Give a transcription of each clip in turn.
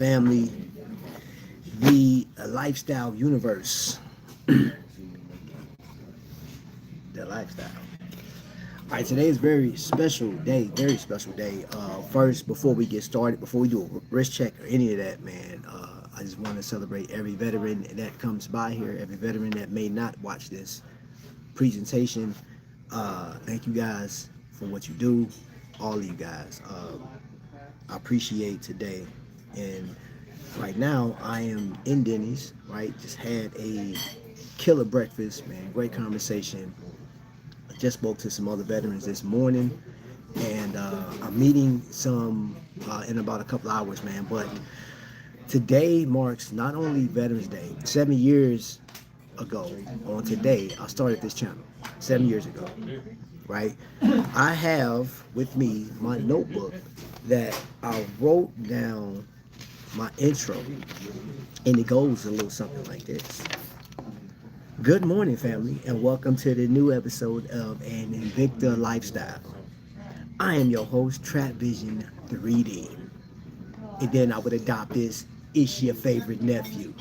family, the lifestyle universe, the lifestyle. All right, today is very special day, very special day. First, before we get started, before we do a wrist check or any of that, man, I just want to celebrate every veteran that comes by here, every veteran that may not watch this presentation. Thank you guys for what you do, all of you guys. I appreciate today. And right now, I am in Denny's, right? Just had a killer breakfast, man. Great conversation. I just spoke to some other veterans this morning, and I'm meeting some in about a couple hours, man. But today marks not only Veterans Day, 7 years ago on today, I started this channel 7 years ago, right? I have with me my notebook that I wrote down my intro, and it goes a little something like this. Good morning, family, and welcome to the new episode of An Invicta Lifestyle. I am your host, TrapVision 3D. And then I would adopt this, it's your favorite nephew.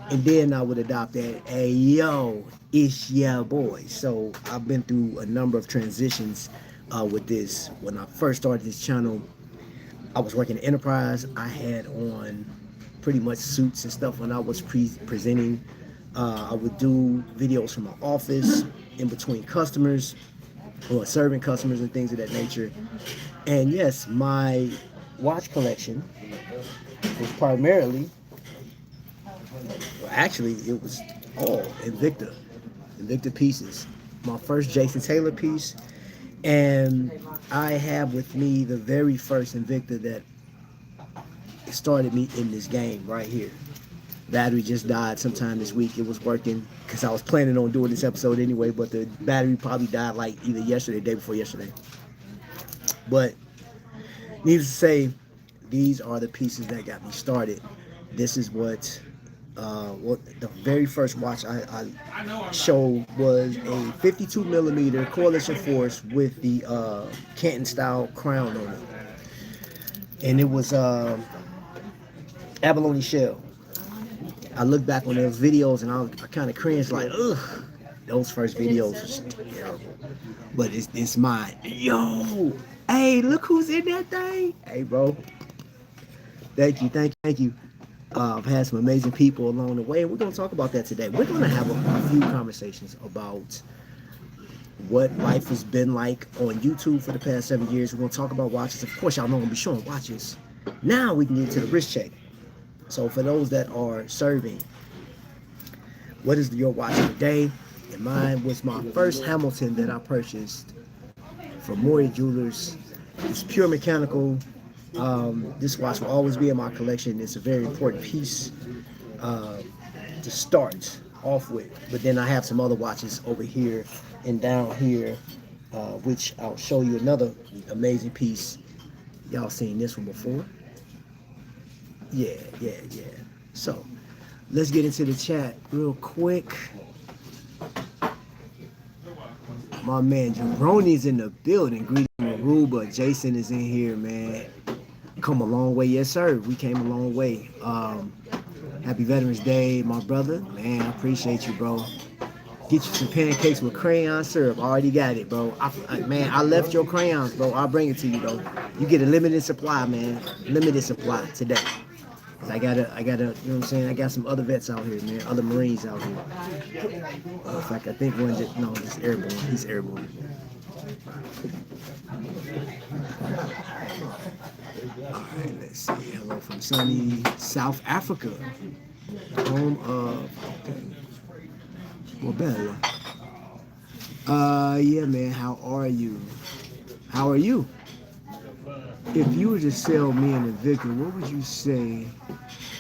And then I would adopt that, hey yo, it's your boy. So I've been through a number of transitions with this. When I first started this channel, I was working at Enterprise. I had on pretty much suits and stuff when I was presenting. I would do videos from my office in between customers or serving customers and things of that nature. And yes, my watch collection was primarily, well, actually, it was all Invicta pieces. My first Jason Taylor piece, and I have with me the very first Invicta that started me in this game right here. Battery just died sometime this week. It was working because I was planning on doing this episode anyway, but the battery probably died like either yesterday or the day before yesterday. But needless to say, these are the pieces that got me started. This is what the very first watch I showed was a 52 millimeter Coalition Force with the Canton style crown on it, and it was abalone shell. I look back on those videos and I kind of cringe like, ugh, those first videos was terrible. But it's mine. Yo, hey, look who's in that thing. Hey, bro. Thank you. I've had some amazing people along the way, and we're going to talk about that today. We're going to have a few conversations about what life has been like on YouTube for the past 7 years. We're going to talk about watches. Of course, y'all know I'm going to be showing watches. Now we can get to the wrist check. So for those that are serving, what is your watch of the day? And mine was my first Hamilton that I purchased from Maury Jewelers. It's pure mechanical. This watch will always be in my collection. It's a very important piece to start off with. But then I have some other watches over here and down here, which I'll show you another amazing piece. Y'all seen this one before? Yeah. So, let's get into the chat real quick. My man Jeroni's in the building. Greetings from Aruba. Jason is in here, man. Come a long way, yes sir. We came a long way. Happy Veterans Day, my brother. Man, I appreciate you, bro. Get you some pancakes with crayon syrup. I already got it, bro. Man, I left your crayons, bro. I'll bring it to you, though. You get a limited supply, man. Limited supply today. I gotta, you know what I'm saying? I got some other vets out here, man. Other Marines out here. In fact, I think one just, no, he's airborne. He's airborne. All right, let's see. Hello from sunny South Africa. Home of, Bella. Yeah, man. How are you? How are you? If you were to sell me an Invicta, what would you say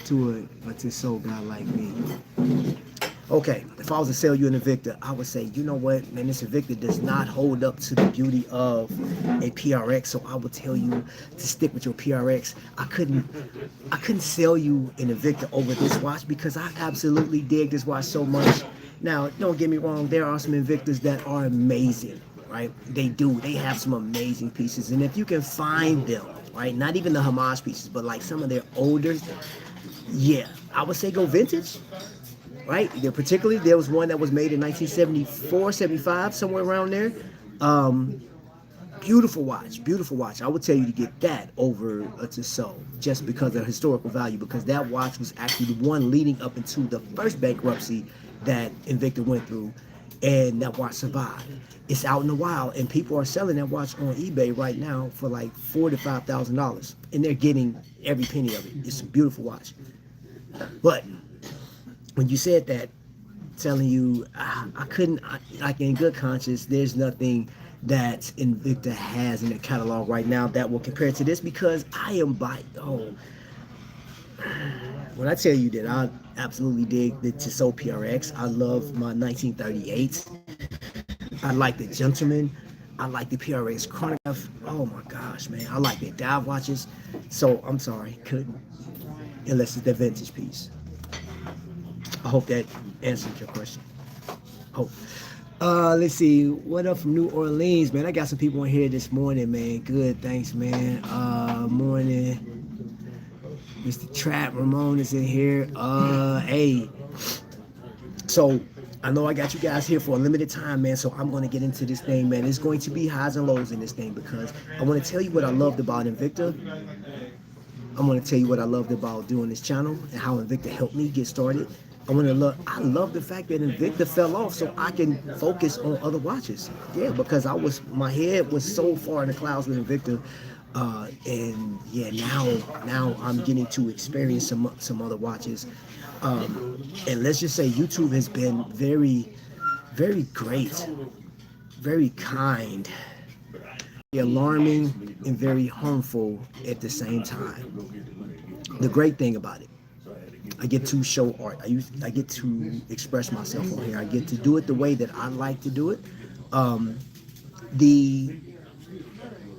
to a Tissot guy like me? Okay, if I was to sell you an Invicta, I would say, you know what, man, this Invicta does not hold up to the beauty of a PRX, so I would tell you to stick with your PRX. I couldn't sell you an Invicta over this watch because I absolutely dig this watch so much. Now, don't get me wrong, there are some Invictas that are amazing, right? They have some amazing pieces, and if you can find them, right? Not even the homage pieces, but like some of their older, yeah, I would say go vintage, right? Particularly, there was one that was made in 1974, 75, somewhere around there. Um, Beautiful watch, beautiful watch. I would tell you to get that over a Tissot just because of historical value, because that watch was actually the one leading up into the first bankruptcy that Invicta went through, and that watch survived. It's out in the wild, and people are selling that watch on eBay right now for like $4,000 to $5,000, and they're getting every penny of it. It's a beautiful watch. But when you said that, telling you I couldn't, like in good conscience, there's nothing that Invicta has in the catalog right now that will compare to this, because I am when I tell you that I absolutely dig the Tissot PRX. I love my 1938. I like the Gentleman. I like the PRX Chronograph. Oh my gosh, man. I like the dive watches. So I'm sorry, couldn't, unless it's the vintage piece. I hope that answered your question. Hope. Let's see. What up from New Orleans, man? I got some people in here this morning, man. Good, thanks, man. Morning. Mr. Trap Ramon is in here. Hey. So I know I got you guys here for a limited time, man. So I'm going to get into this thing, man. There's going to be highs and lows in this thing, because I want to tell you what I loved about Invicta. I'm going to tell you what I loved about doing this channel and how Invicta helped me get started. I love the fact that Invicta fell off so I can focus on other watches. Yeah, because my head was so far in the clouds with Invicta. And yeah, now I'm getting to experience some other watches. And let's just say YouTube has been very, very great, very kind, alarming, and very harmful at the same time. The great thing about it, I get to show art. I get to express myself on here. I get to do it the way that I like to do it. The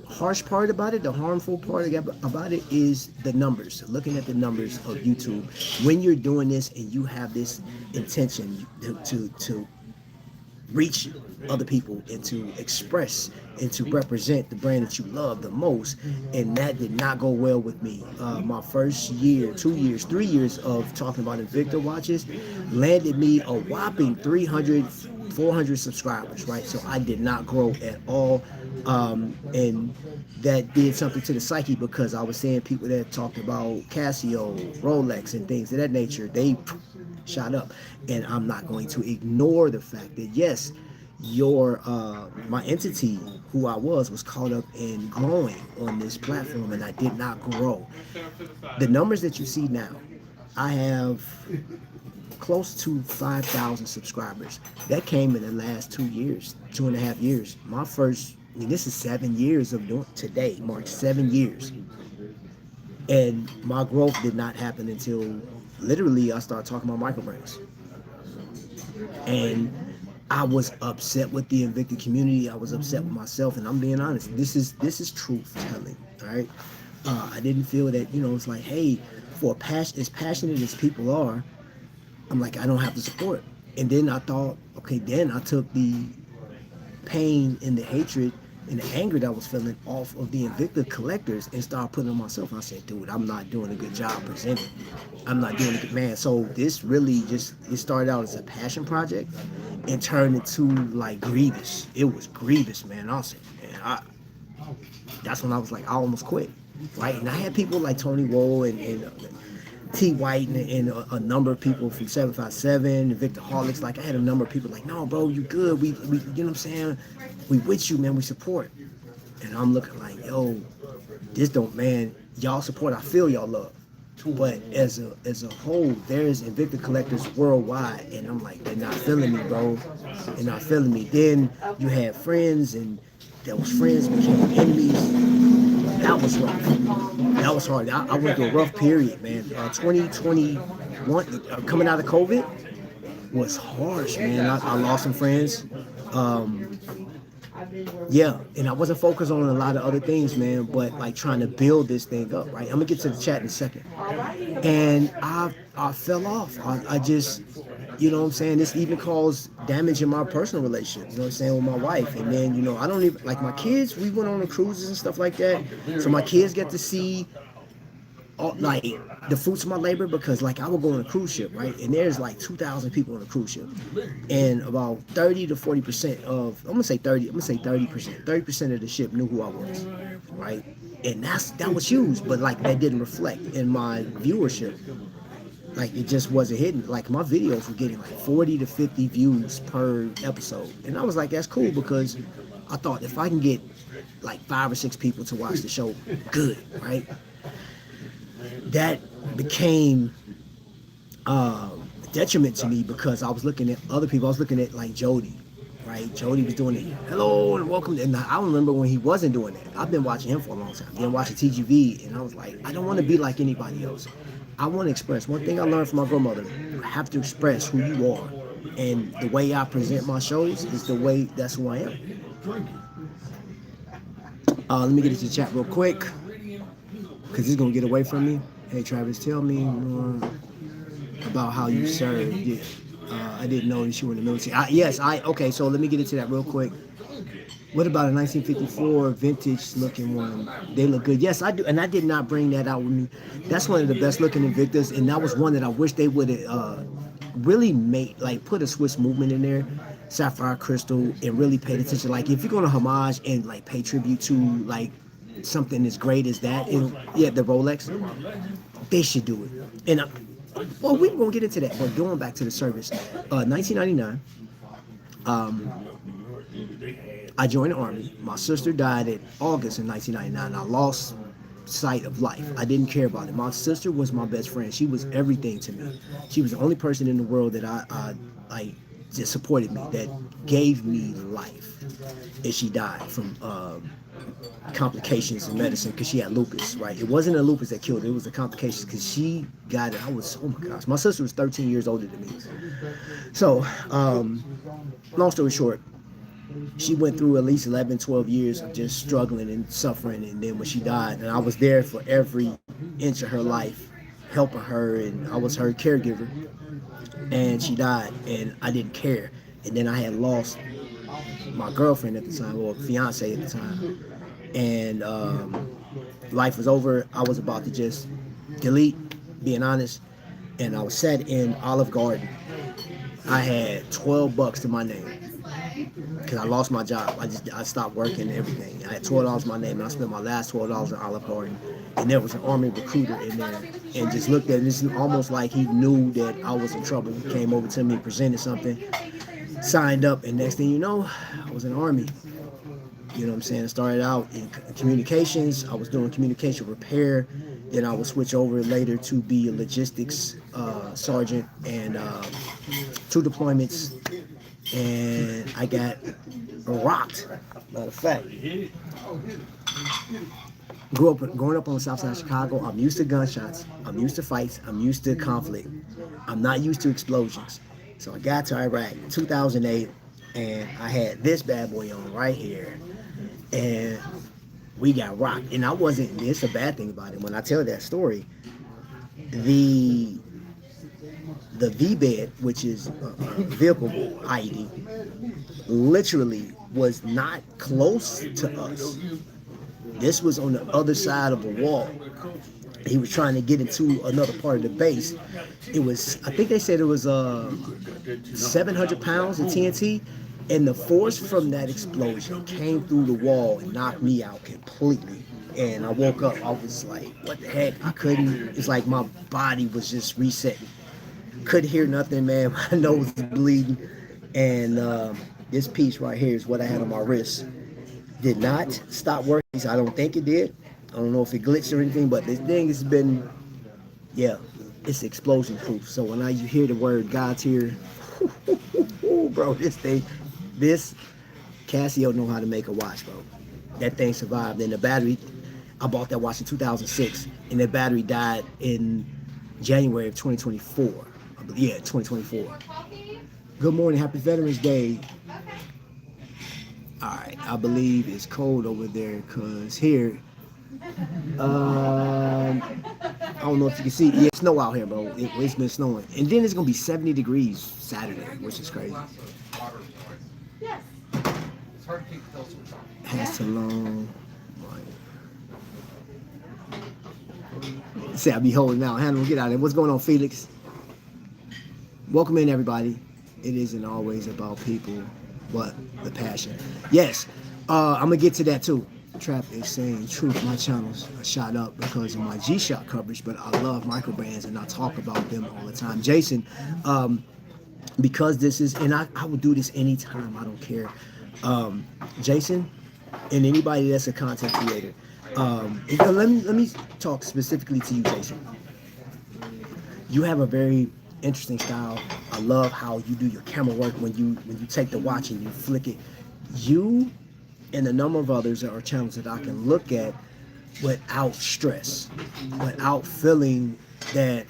harsh part about it, the harmful part about it, is the numbers. Looking at the numbers of YouTube. When you're doing this and you have this intention to reach other people and to express and to represent the brand that you love the most, and that did not go well with me. My first year, 2 years, 3 years of talking about Invicta watches landed me a whopping 300, 400 subscribers, right? So I did not grow at all, and that did something to the psyche, because I was seeing people that talked about Casio, Rolex, and things of that nature. They shot up, and I'm not going to ignore the fact that yes, my entity, who I was caught up in growing on this platform, and I did not grow. The numbers that you see now, I have close to 5,000 subscribers. That came in the last 2 years, 2.5 years. This is 7 years of doing, today marks 7 years. And my growth did not happen until literally I started talking about microbrands. And I was upset with the Invicta community. I was upset with myself, and I'm being honest. This is truth telling, all right? I didn't feel that, it's like, hey, as passionate as people are, I'm like, I don't have the support. And then I thought, okay, then I took the pain and the hatred and the anger that I was feeling off of the Invicta collectors and started putting it on myself. I said, dude, I'm not doing a good job presenting. I'm not doing a good, man. So this really it started out as a passion project and turned into like grievous. It was grievous, man. I said, man, that's when I was like, I almost quit, right? And I had people like Tony Woe and T. White and a number of people from 757 and Victor Holics. Like, I had a number of people like, no, bro, you good. We you know what I'm saying? We with you, man. We support. And I'm looking like, yo, man, y'all support. I feel y'all love. But as a whole, there's Invicta collectors worldwide, and I'm like, they're not feeling me, bro. They're not feeling me. Then you had friends, and that was friends became enemies. That was rough. That was hard. I went through a rough period, man. 2021, coming out of COVID, was harsh, man. I lost some friends. yeah, and I wasn't focused on a lot of other things, man, but like trying to build this thing up, right? I'm gonna get to the chat in a second. And I fell off. I just, you know what I'm saying? This even caused damage in my personal relationships, you know what I'm saying, with my wife. And then, you know, I don't even, like my kids, we went on the cruises and stuff like that. So my kids get to see all, like the fruits of my labor, because like I would go on a cruise ship, right? And there's like 2,000 people on a cruise ship. And about 30 to 40% of, I'm gonna say 30%. 30% of the ship knew who I was, right? And that was huge, but like that didn't reflect in my viewership. Like it just wasn't hidden. Like my videos were getting like 40 to 50 views per episode. And I was like, that's cool, because I thought if I can get like 5 or 6 people to watch the show, good, right? That became detriment to me, because I was looking at other people. I was looking at like Jody, right? Jody was doing it. Hello and welcome. And I remember when he wasn't doing that. I've been watching him for a long time. Been watching TGV, and I was like, I don't want to be like anybody else. I want to express. One thing I learned from my grandmother: you have to express who you are, and the way I present my shows is the way. That's who I am. Let me get into the chat real quick, because it's gonna get away from me. Hey Travis, tell me more about how you served. Yeah. I didn't know that you were in the military. Okay, so let me get into that real quick. What about a 1954 vintage looking one? They look good. Yes, I do. And I did not bring that out with me. That's one of the best looking Invictus. And that was one that I wish they would have really made, like put a Swiss movement in there, sapphire crystal, and really paid attention. Like if you're going to homage and like pay tribute to like something as great as that, and yeah, the Rolex, they should do it. And well, we won't get into that. But going back to the service, 1999, I joined the Army. My sister died in August of 1999. I lost sight of life. I didn't care about it. My sister was my best friend. She was everything to me. She was the only person in the world that I just supported me, that gave me life. And she died from complications in medicine, because she had lupus, right? It wasn't a lupus that killed her. It was the complications, because she got it. Oh my gosh. My sister was 13 years older than me. So, long story short, she went through at least 11, 12 years of just struggling and suffering. And then when she died, and I was there for every inch of her life, helping her, and I was her caregiver. And she died, and I didn't care. And then I had lost my girlfriend at the time, or fiance at the time. And life was over. I was about to just delete, being honest. And I was sat in Olive Garden. I had $12 to my name, because I lost my job. I stopped working and everything. I had $12 to my name, and I spent my last $12 in Olive Garden. And there was an Army recruiter in there, and just looked at it. It's almost like he knew that I was in trouble. He came over to me, presented something, signed up, and next thing you know, I was in the Army. You know what I'm saying? I started out in communications. I was doing communication repair. Then I would switch over later to be a logistics sergeant, and 2 deployments. And I got rocked. Matter of fact, growing up on the south side of Chicago, I'm used to gunshots. I'm used to fights. I'm used to conflict. I'm not used to explosions. So I got to Iraq in 2008, and I had this bad boy on right here. And we got rocked. And I wasn't, it's a bad thing about it. When I tell that story, the V-bed, which is vehicle IED, literally was not close to us. This was on the other side of the wall. He was trying to get into another part of the base. It was, I think they said it was 700 pounds of TNT. And the force from that explosion came through the wall and knocked me out completely. And I woke up, I was like, what the heck? I couldn't, it's like my body was just resetting. Couldn't hear nothing, man. My nose was bleeding. And this piece right here is what I had on my wrist. Did not stop working. So I don't think it did. I don't know if it glitched or anything, but this thing has been, yeah, it's explosion proof. So when you hear the word God's here, bro, this Casio know how to make a watch, bro. That thing survived. And the battery, I bought that watch in 2006, and the battery died in January of 2024. Yeah, 2024. Good morning, happy Veterans Day. All right, I believe it's cold over there because here, I don't know if you can see. Yeah, snow out here, bro. It's been snowing, and then it's gonna be 70 degrees Saturday, which is crazy. Hasselon. Say I be holding out. Hannah, get out of there. What's going on, Felix? Welcome in, everybody. It isn't always about people, but the passion. Yes, I'm gonna get to that too. Trap is saying truth. My channels are shot up because of my G-Shock coverage, but I love microbrands and I talk about them all the time. Jason, because this is, and I would do this anytime. I don't care. Jason, and anybody that's a content creator. Let me talk specifically to you, Jason. You have a very interesting style. I love how you do your camera work when you take the watch and you flick it. You and a number of others are channels that I can look at without stress, without feeling that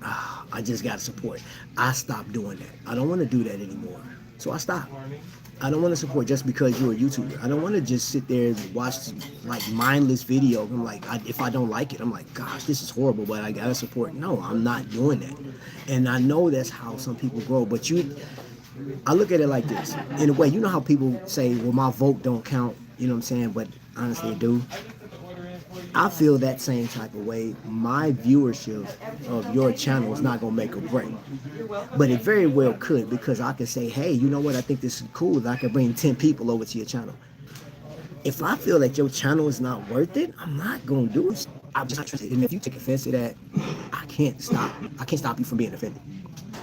I just got to support. I stopped doing that. I don't want to do that anymore. So I stopped. I don't want to support just because you're a YouTuber. I don't want to just sit there and watch like mindless video. I'm like, if I don't like it, I'm like, gosh, this is horrible, but I gotta support. No, I'm not doing that. And I know that's how some people grow. But I look at it like this. In a way, you know how people say, well, my vote don't count. You know what I'm saying? But honestly, it do. I feel that same type of way. My viewership of your channel is not gonna make or break, but it very well could, because I could say, hey, you know what, I think this is cool. I could bring 10 people over to your channel. If I feel that your channel is not worth it, I'm not gonna do it. I'm just not interested. And if you take offense to that, I can't stop you from being offended.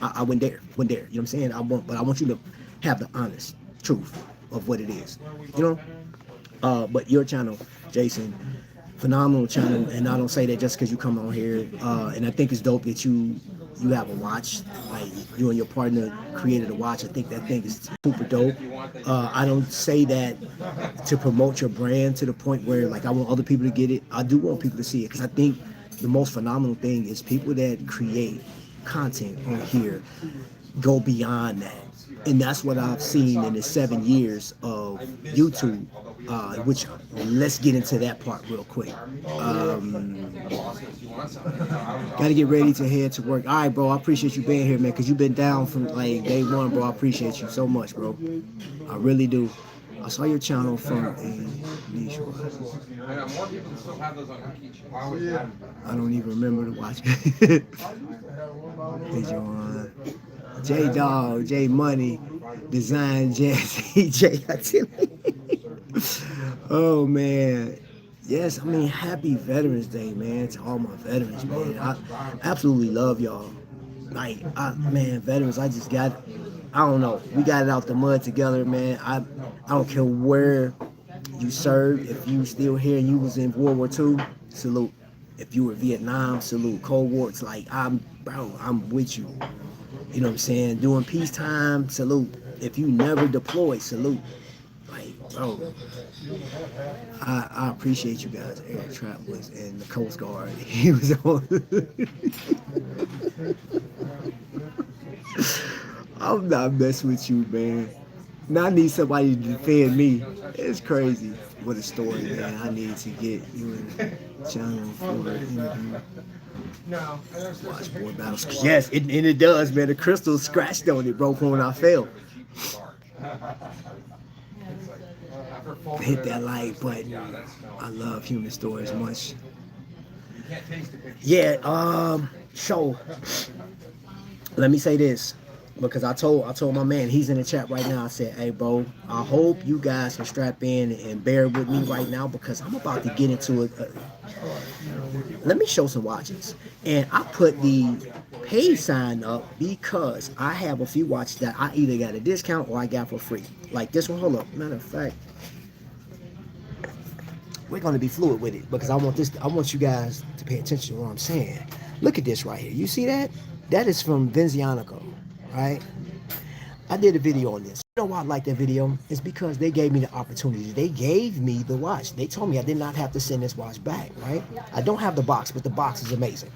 I wouldn't dare. You know what I'm saying? But I want you to have the honest truth of what it is. You know? But your channel, Jason, phenomenal channel, and I don't say that just because you come on here. And I think it's dope that you have a watch, like you and your partner created a watch. I think that thing is super dope. I don't say that to promote your brand to the point where like I want other people to get it. I do want people to see it, because I think the most phenomenal thing is people that create content on here go beyond that. And that's what I've seen in the 7 years of YouTube, which let's get into that part real quick. Gotta get ready to head to work. All right, bro, I appreciate you being here, man, because you've been down from like day one, bro. I appreciate you so much, bro. I really do. I saw your channel from a niche. I don't even remember to watch it. J Dog, J Money, Design Jazzy, J Activity. Oh man. Yes, I mean, happy Veterans Day, man, to all my veterans, man. I absolutely love y'all. Like, man, veterans, I don't know. We got it out the mud together, man. I don't care where you served. If you still here and you was in World War II, salute. If you were Vietnam, salute. Cold War, it's like, I'm with you. You know what I'm saying? During peacetime, salute. If you never deployed, salute. Like, bro, I appreciate you guys. Air Trap was in the Coast Guard. He was on. I'm not messing with you, man. Now I need somebody to defend me. It's crazy. What a story, man. I need to get you in the channel for an interview. Watch more battles. Yes, and it does, man. The crystal scratched on it, broke when I fell. Hit that like button. I love human stories much. Yeah, so let me say this, because I told my man, he's in the chat right now. I said, hey bro, I hope you guys can strap in and bear with me right now, because I'm about to get into it. Let me show some watches. And I put the pay sign up because I have a few watches that I either got a discount or I got for free. Like this one, hold up. Matter of fact, we're gonna be fluid with it, because I want you guys to pay attention to what I'm saying. Look at this right here. You see that? That is from Vincianico, right? I did a video on this. You know why I like that video? It's because they gave me the opportunity. They gave me the watch. They told me I did not have to send this watch back, right? I don't have the box, but the box is amazing.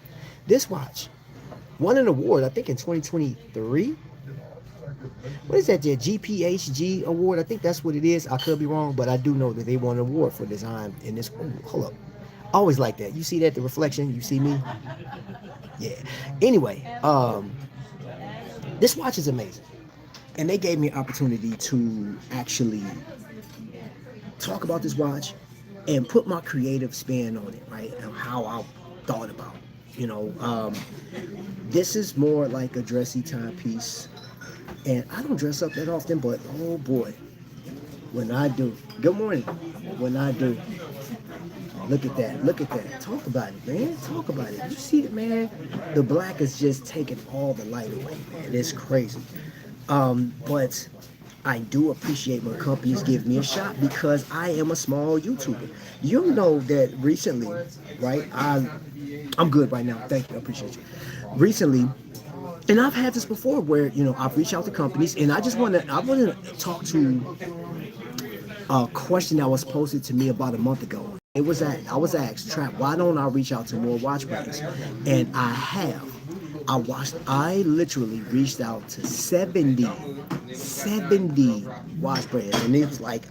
This watch won an award, I think in 2023. what is that, the GPHG award? I think that's what it is. I could be wrong, but I do know that they won an award for design in this. Oh, hold up. I always like that. You see that, the reflection? You see me? Yeah. Anyway, this watch is amazing. And they gave me an opportunity to actually talk about this watch and put my creative spin on it, right? And how I thought about it. This is more like a dressy timepiece. And I don't dress up that often, but oh boy, when I do. Good morning. When I do. Look at that. Look at that. Talk about it, man. Talk about it. You see it, man? The black is just taking all the light away, man. It's crazy. But I do appreciate when companies give me a shot because I am a small YouTuber. You know that recently, right? I'm good right now. Thank you. I appreciate you. Recently, and I've had this before where, I've reached out to companies and I want to talk to a question that was posted to me about a month ago. I was asked, Trap, why don't I reach out to more watch brands? And I have. I literally reached out to 70 watch brands. And it was like,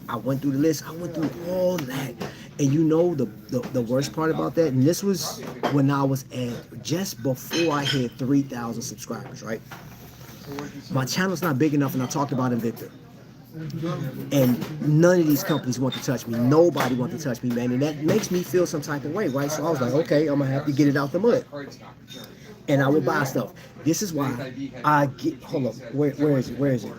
I went through the list. I went through all that. And the worst part about that, and this was when I was at just before I hit 3,000 subscribers, right? My channel's not big enough, and I talked about Invicta. And none of these companies want to touch me. Nobody wants to touch me, man. And that makes me feel some type of way, right? So I was like, okay, I'm going to have to get it out the mud. And I will buy stuff. This is why I get, hold up, where is it? Where is it?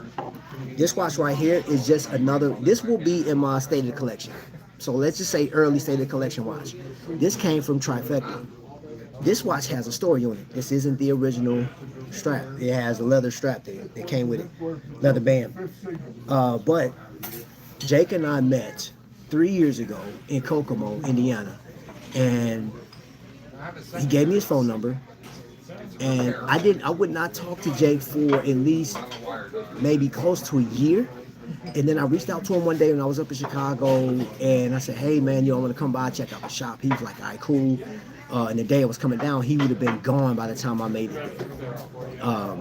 This watch right here is just another, this will be in my state of the collection. So let's just say early state of the collection watch. This came from Trifecta. This watch has a story on it. This isn't the original strap. It has a leather strap there. It came with it. Leather band. But Jake and I met 3 years ago in Kokomo, Indiana. And he gave me his phone number. And I would not talk to Jake for at least maybe close to a year. And then I reached out to him one day when I was up in Chicago, and I said, hey man, I want to come by, check out the shop. He was like, all right, cool. And the day I was coming down, he would have been gone by the time I made it there.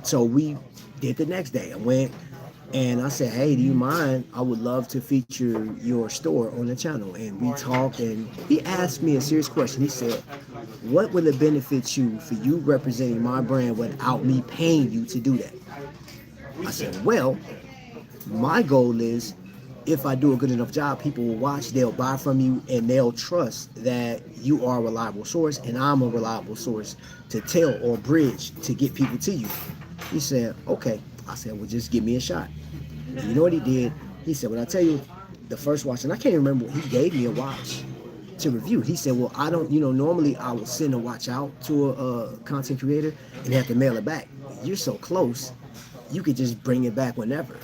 So we did the next day. I went and I said, hey, do you mind? I would love to feature your store on the channel. And we talked, and he asked me a serious question. He said, what would it benefit you for you representing my brand without me paying you to do that? I said, well, my goal is if I do a good enough job, people will watch, they'll buy from you, and they'll trust that you are a reliable source, and I'm a reliable source to tell or bridge to get people to you. He said, okay. I said, well, just give me a shot. And you know what he did? He said, well, I tell you, the first watch, and I can't remember, he gave me a watch to review. He said, well, I don't, normally I would send a watch out to a content creator and have to mail it back. You're so close, you could just bring it back whenever.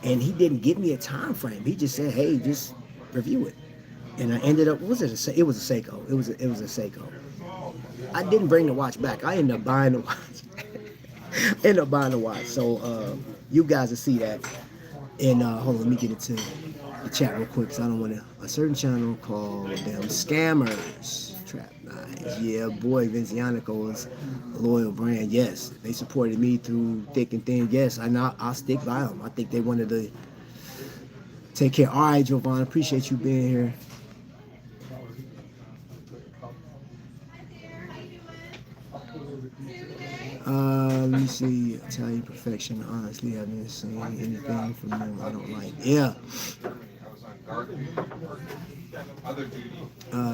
And he didn't give me a time frame. He just said, hey, just review it. And I ended up, it was a Seiko. It was a Seiko. I didn't bring the watch back. I ended up buying the watch. So you guys will see that. And hold on, let me get into the chat real quick, because I don't want to. A certain channel called them Scammers. Trap Nice. Yeah, boy, Vincianico is a loyal brand. Yes, they supported me through thick and thin. Yes, I'll stick by them. I think they wanted to take care. All right, Jovan, appreciate you being here. Let me see. Italian Perfection. Honestly, I haven't seen anything from them I don't like. Yeah.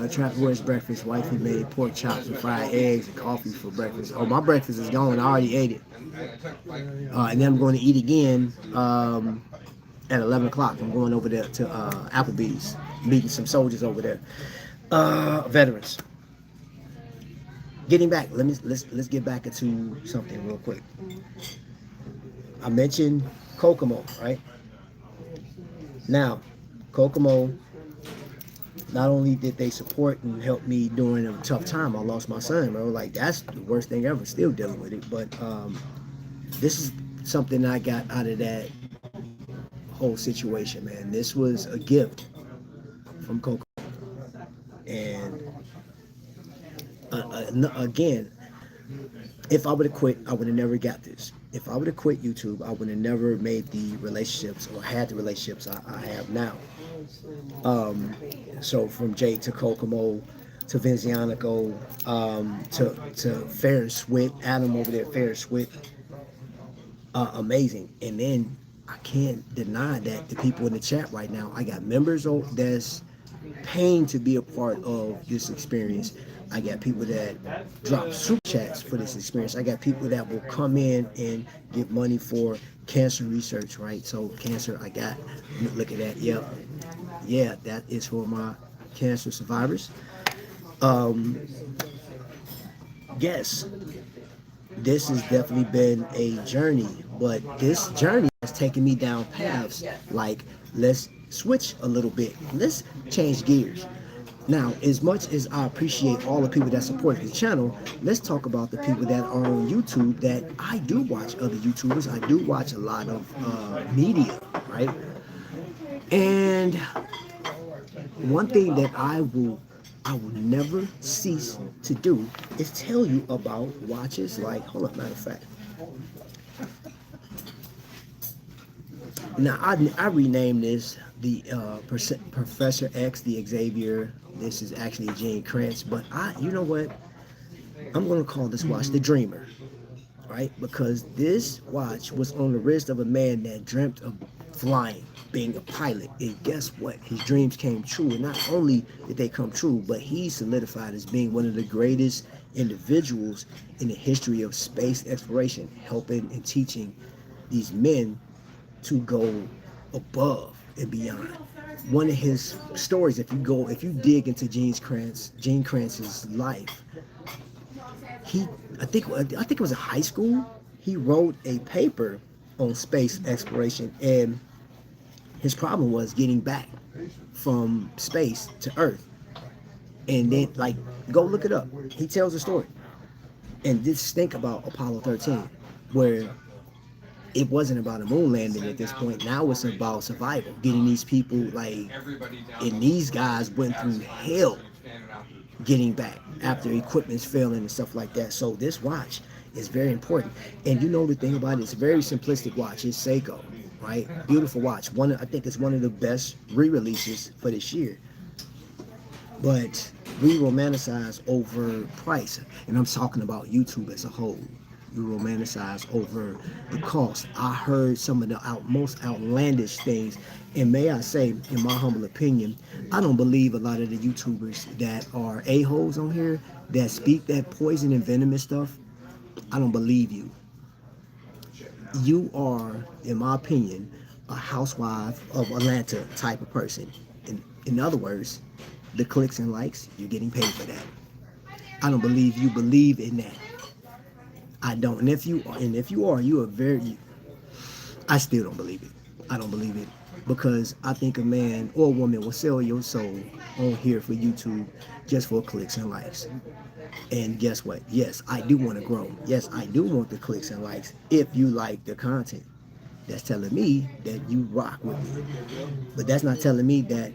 Trap Boy's breakfast. Wifey made pork chops and fried eggs and coffee for breakfast. Oh, my breakfast is gone. I already ate it. And then I'm going to eat again at 11 o'clock. I'm going over there to Applebee's, meeting some soldiers over there. Veterans. Getting back, let's get back into something real quick. I mentioned Kokomo, right? Now, Kokomo, not only did they support and help me during a tough time, I lost my son, bro. Like, that's the worst thing ever, still dealing with it. But this is something I got out of that whole situation, man. This was a gift from Kokomo. And again, If I would have quit, I would have never got this. If I would have quit YouTube, I would have never made the relationships or had the relationships I have now. Um, so from Jake to Kokomo to Vincianico, to Fair and Swift, Adam over there, Fair and Swift, amazing. And then I can't deny that the people in the chat right now, I got members that's paying to be a part of this experience. I got people that drop super chats for this experience. I got people that will come in and give money for cancer research, right? So cancer, I got, look at that. Yep. Yeah, that is for my cancer survivors. Um, yes, this has definitely been a journey, but this journey has taken me down paths like, let's switch a little bit, let's change gears. Now, as much as I appreciate all the people that support the channel, let's talk about the people that are on YouTube that I do watch other YouTubers. I do watch a lot of media, right? And one thing that I will never cease to do is tell you about watches like, hold up, matter of fact. Now, I renamed this the Professor X, the Xavier. This is actually Gene Kranz, but you know what? I'm going to call this watch the Dreamer, right? Because this watch was on the wrist of a man that dreamt of flying, being a pilot. And guess what? His dreams came true. And not only did they come true, but he solidified as being one of the greatest individuals in the history of space exploration, helping and teaching these men to go above and beyond. One of his stories, if you dig into Gene Kranz's life, I think it was in high school. He wrote a paper on space exploration, and his problem was getting back from space to Earth. And then, like, go look it up. He tells a story. And just think about Apollo 13, where it wasn't about a moon landing at this point. Now it's about survival, getting these people, like, and these guys went through hell getting back after equipment's failing and stuff like that. So this watch is very important. And you know the thing about it, it's a very simplistic watch. It's Seiko, right? Beautiful watch. I think it's one of the best re-releases for this year. But we romanticize over price, and I'm talking about YouTube as a whole. You romanticize over the cost. I heard some of the most outlandish things, and may I say, in my humble opinion, I don't believe a lot of the YouTubers that are a-holes on here that speak that poison and venomous stuff. I don't believe you. You are, in my opinion, a housewife of Atlanta type of person. In other words, the clicks and likes, you're getting paid for that. I don't believe you believe in that. I don't. And if you are, you are very. I still don't believe it. I don't believe it, because I think a man or a woman will sell your soul on here for YouTube just for clicks and likes. And guess what? Yes, I do want to grow. Yes, I do want the clicks and likes if you like the content. That's telling me that you rock with me. But that's not telling me that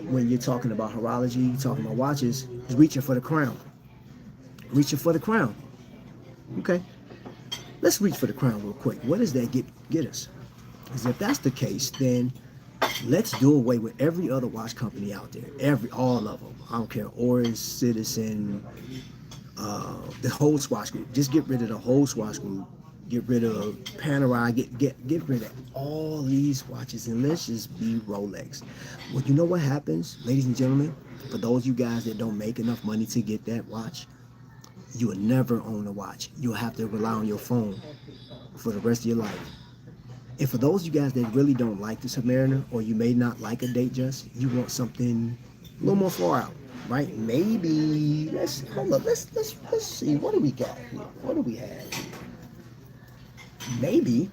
when you're talking about horology, you're talking about watches, is reaching for the crown. Reaching for the crown. Okay. Let's reach for the crown real quick. What does that get us? Because if that's the case, then let's do away with every other watch company out there. All of them. I don't care. Oris, Citizen, the whole Swatch group. Just get rid of the whole Swatch group. Get rid of Panerai. Get rid of all these watches, and let's just be Rolex. Well, you know what happens, ladies and gentlemen? For those of you guys that don't make enough money to get that watch, you will never own a watch. You'll have to rely on your phone for the rest of your life. And for those of you guys that really don't like the Submariner, or you may not like a Datejust, you want something a little more far out, right? Maybe let's see, what do we got here? What do we have here? Maybe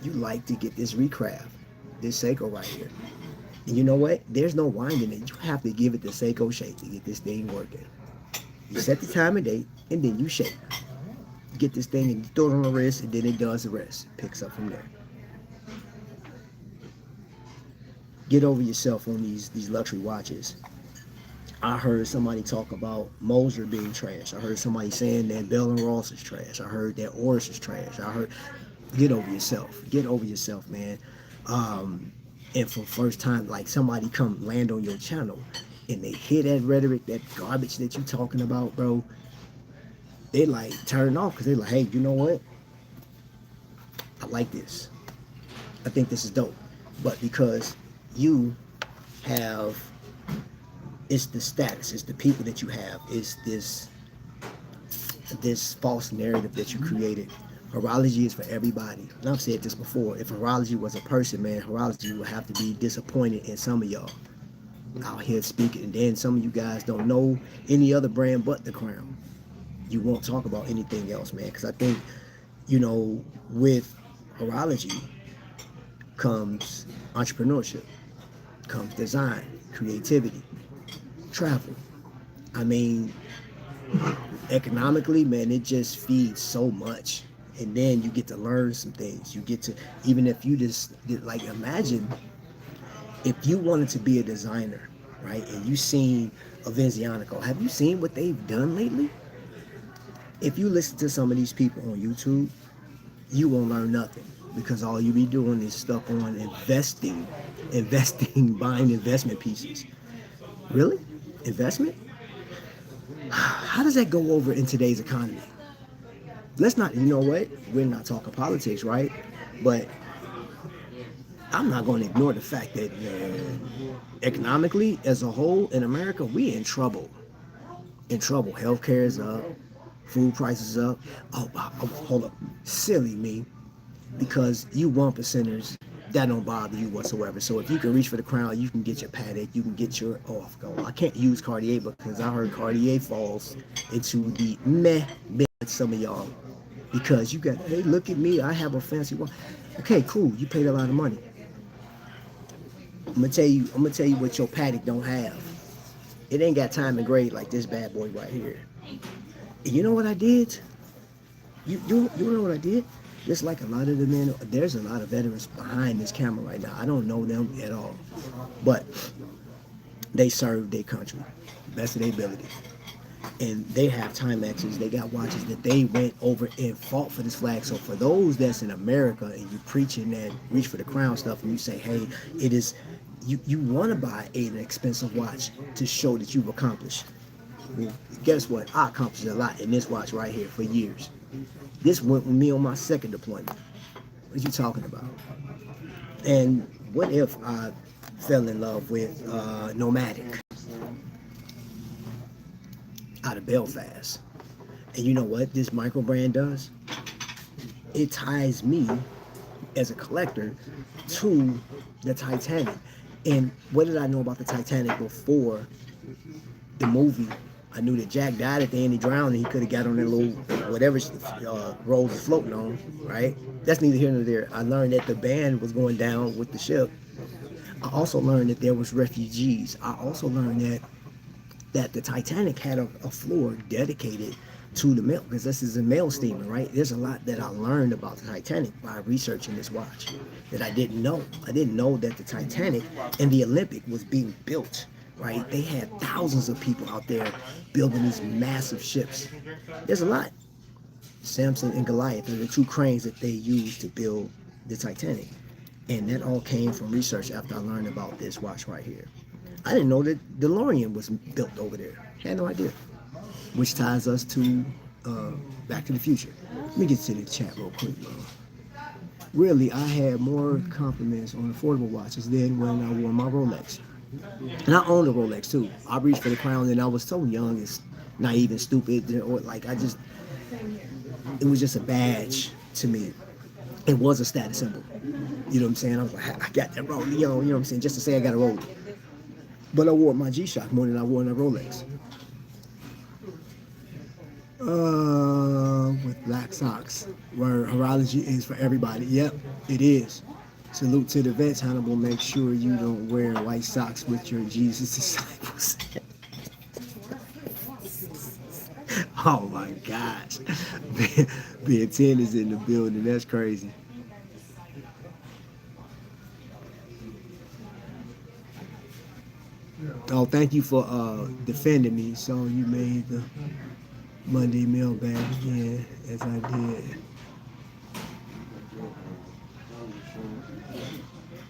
you like to get this Recraft, this Seiko right here. And you know what? There's no winding it. You have to give it the Seiko shake to get this thing working. You set the time and date, and then you shake. You get this thing and you throw it on the wrist, and then it does the rest. It picks up from there. Get over yourself on these luxury watches. I heard somebody talk about Moser being trash. I heard somebody saying that Bell and Ross is trash. I heard that Oris is trash. I heard, get over yourself. Get over yourself, man. And for first time, like somebody come land on your channel and they hear that rhetoric, that garbage that you talking about, bro, they like turn off because they're like, hey, you know what? I like this. I think this is dope. But because you have, it's the status, it's the people that you have, it's this false narrative that you created. Horology is for everybody. And I've said this before. If horology was a person, man, horology would have to be disappointed in some of y'all out here speaking. And then some of you guys don't know any other brand but the Crown. You won't talk about anything else, man. Because I think, with horology comes entrepreneurship, comes design, creativity, travel. I mean, economically, man, it just feeds so much. And then you get to learn some things. You get to, even if you just, like, imagine if you wanted to be a designer, right? And you seen a Vizionico. Have you seen what they've done lately? If you listen to some of these people on YouTube, you won't learn nothing because all you be doing is stuck on investing, buying investment pieces. Really? Investment? How does that go over in today's economy? Let's not, you know what? We're not talking politics, right? But I'm not going to ignore the fact that economically, as a whole, in America, we in trouble. In trouble. Healthcare is up. Food prices up. Oh, hold up. Silly me. Because you 1%ers, that don't bother you whatsoever. So if you can reach for the crown, you can get your Patek, you can get your, I can't use Cartier because I heard Cartier falls into the meh with some of y'all. Because you got, hey, look at me, I have a fancy one. Okay, cool, you paid a lot of money. I'm gonna tell you what your Patek don't have. It ain't got time and grade like this bad boy right here. And you know what I did? You know what I did? Just like a lot of the men, there's a lot of veterans behind this camera right now. I don't know them at all. But they served their country, best of their ability. And they have Timexes, they got watches that they went over and fought for this flag. So for those that's in America and you preaching that reach for the crown stuff and you say, hey, it is, you want to buy an expensive watch to show that you've accomplished. Well, guess what? I accomplished a lot in this watch right here for years. This went with me on my second deployment. What are you talking about? And what if I fell in love with Nomadic out of Belfast? And you know what this micro brand does? It ties me as a collector to the Titanic. And what did I know about the Titanic before the movie? I knew that Jack died at the end. He drowned, and he could have got on that little whatever Rose is floating on, right? That's neither here nor there. I learned that the band was going down with the ship. I also learned that there was refugees. I also learned that the Titanic had a floor dedicated to the mail, because this is a mail steamer, right? There's a lot that I learned about the Titanic by researching this watch that I didn't know. I didn't know that the Titanic and the Olympic was being built, right? They had thousands of people out there building these massive ships. There's a lot. Samson and Goliath are the two cranes that they used to build the Titanic. And that all came from research after I learned about this watch right here. I didn't know that DeLorean was built over there. Had no idea. Which ties us to Back to the Future. Let me get to the chat real quick, bro. Really, I had more compliments on affordable watches than when I wore my Rolex. And I owned a Rolex too. I reached for the crown and I was so young and naive and stupid. Or like it was just a badge to me. It was a status symbol. You know what I'm saying? I was like, I got that Rolex, you know what I'm saying? Just to say I got a Rolex. But I wore my G-Shock more than I wore a Rolex. With black socks, where horology is for everybody. Yep, it is. Salute to the vets, Hannibal. Make sure you don't wear white socks with your Jesus disciples. Oh my gosh. Ben 10 is in the building. That's crazy. Oh, thank you for defending me. So you made the Monday meal back again, as I did.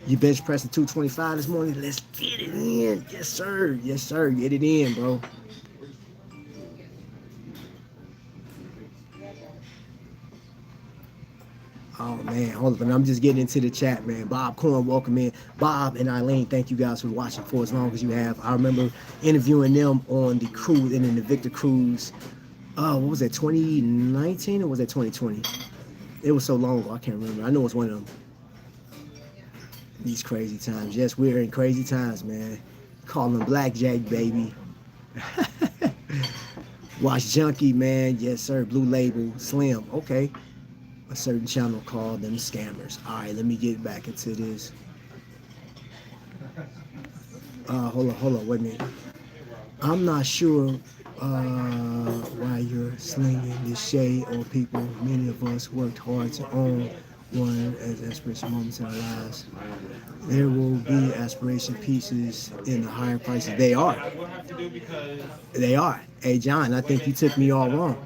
You bench pressing 225 this morning. Let's get it in. Yes, sir. Yes, sir. Get it in, bro. Oh man, hold up, and I'm just getting into the chat, man. Bob Corn, welcome in. Bob and Eileen, thank you guys for watching for as long as you have. I remember interviewing them on the cruise and in the Victor cruise. What was that, 2019 or was that 2020? It was so long ago, I can't remember. I know it was one of them. These crazy times. Yes, we're in crazy times, man. Call them blackjack, baby. Watch Junkie, man. Yes, sir. Blue Label, Slim. Okay. A certain channel called them scammers. All right, let me get back into this. Hold on, wait a minute. I'm not sure why you're slinging this shade on people. Many of us worked hard to own one as aspiration moments in our lives. There will be aspiration pieces in the higher prices. They are. They are. Hey, John, I think you took me all wrong.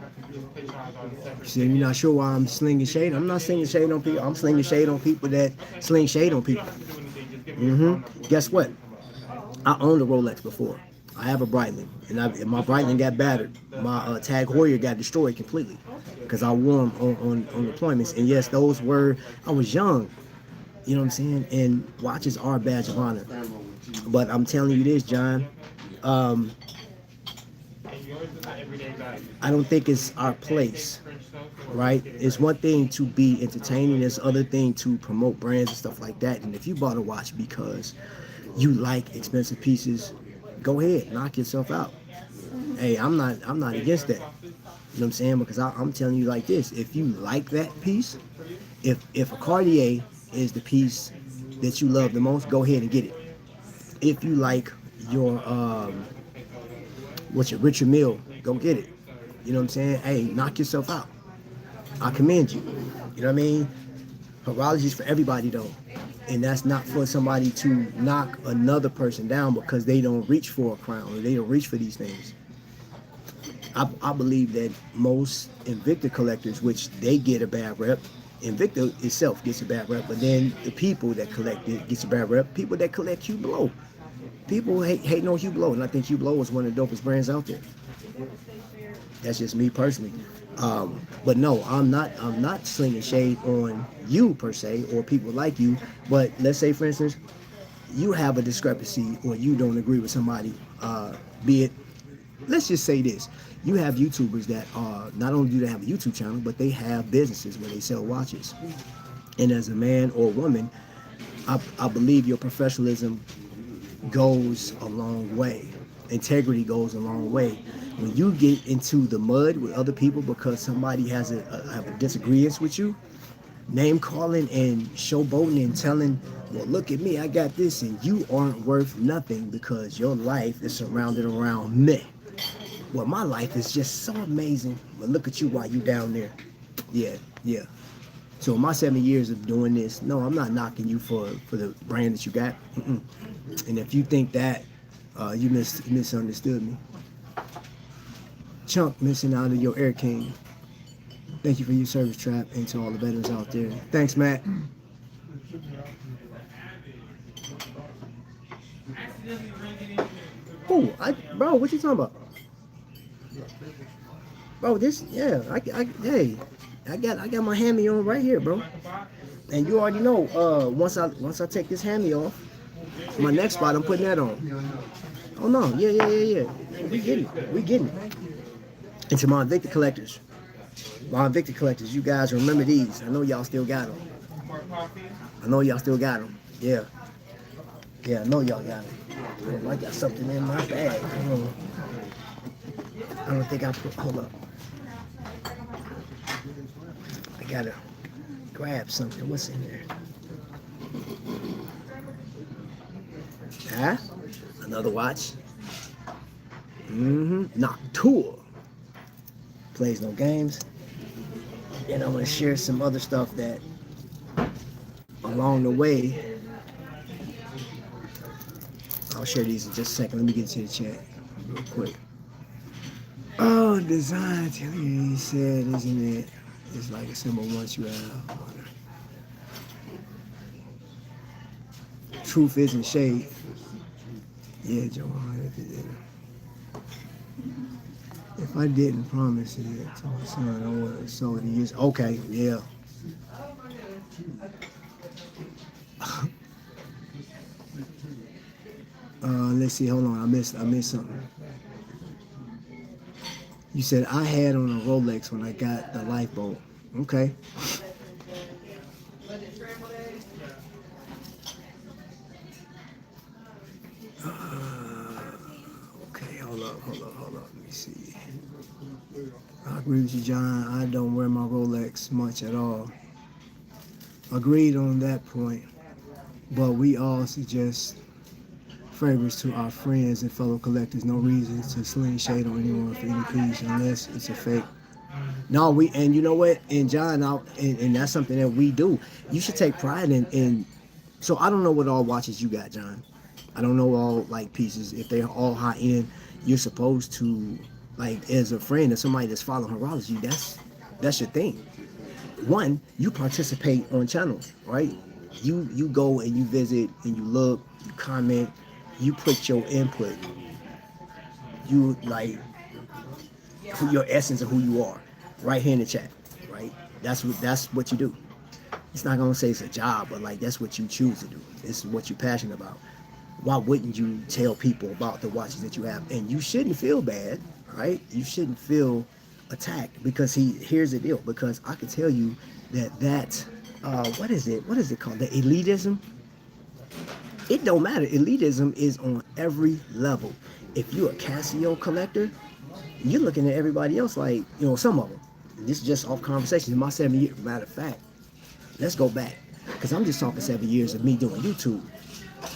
You said you're not sure why I'm slinging shade. I'm not slinging shade on people. I'm slinging shade on people that sling shade on people. Guess what? I owned a Rolex before. I have a Breitling, and my Breitling got battered. My Tag Heuer got destroyed completely because I wore them on deployments. And yes, those were, I was young, you know what I'm saying? And watches are a badge of honor. But I'm telling you this, John, I don't think it's our place, right? It's one thing to be entertaining. It's other thing to promote brands and stuff like that. And if you bought a watch because you like expensive pieces, go ahead, knock yourself out. Hey, I'm not against that. You know what I'm saying? Because I'm telling you like this: if you like that piece, if a Cartier is the piece that you love the most, go ahead and get it. If you like your what's your Richard Mille, go get it. You know what I'm saying? Hey, knock yourself out. I commend you. You know what I mean? Horology is for everybody though. And that's not for somebody to knock another person down because they don't reach for a crown or they don't reach for these things. I believe that most Invicta collectors, which they get a bad rep, Invicta itself gets a bad rep, but then the people that collect it gets a bad rep. People that collect Hublot. People hate no Hublot, and I think Hublot is one of the dopest brands out there. That's just me personally. But no, I'm not slinging shade on you per se or people like you. But let's say, for instance, you have a discrepancy or you don't agree with somebody. Be it, let's just say this: you have YouTubers that not only do they have a YouTube channel, but they have businesses where they sell watches. And as a man or woman, I believe your professionalism goes a long way. Integrity goes a long way. When you get into the mud with other people because somebody has have a disagreement with you, name calling and showboating and telling, well, look at me, I got this, and you aren't worth nothing because your life is surrounded around me. Well, my life is just so amazing, but look at you while you down there. Yeah. So in my 7 years of doing this, no, I'm not knocking you for the brand that you got. And if you think that, you misunderstood me. Chunk missing out of your Air King. Thank you for your service, Trap, and to all the veterans out there. Thanks, Matt. Oh, bro, what you talking about? Bro, I got my hammy on right here, bro. And you already know, once I take this hammy off, my next spot I'm putting that on. Oh no, yeah. We getting it. And to my Invicta collectors, you guys remember these. I know y'all still got them. Yeah, I know y'all got them. I got something in my bag. I don't think I put, hold up. I gotta grab something. What's in there? Huh? Another watch. Noctua. Plays no games. And I'm gonna share some other stuff that along the way I'll share these in just a second. Let me get to the chat real quick. Oh, design, he said, isn't it? It's like a symbol once you have. Truth isn't shade. Yeah, Joanne. If I didn't promise it to my son, I would have sold it years. Okay, yeah. Let's see. Hold on. I missed something. You said I had on a Rolex when I got the lifeboat. Okay. Okay. Hold up. Let me see. I agree with you, John. I don't wear my Rolex much at all. Agreed on that point. But we all suggest favors to our friends and fellow collectors. No reason to sling shade on anyone for any piece unless it's a fake. No, and you know what? And John, and that's something that we do. You should take pride in. So I don't know what all watches you got, John. I don't know all like pieces. If they're all high end, you're supposed to, like, as a friend of somebody that's following horology, that's your thing. One, you participate on channels, right? You go and you visit and you look, you comment, you put your input, you like your essence of who you are, right here in the chat, right? That's what you do. It's not gonna say it's a job, but like that's what you choose to do. It's what you're passionate about. Why wouldn't you tell people about the watches that you have? And you shouldn't feel bad, right? You shouldn't feel attacked because here's the deal. Because I can tell you that what is it called? The elitism. It don't matter. Elitism is on every level. If you're a Casio collector, you're looking at everybody else like, some of them. This is just off conversation. In my 7 years, matter of fact, let's go back. Because I'm just talking 7 years of me doing YouTube.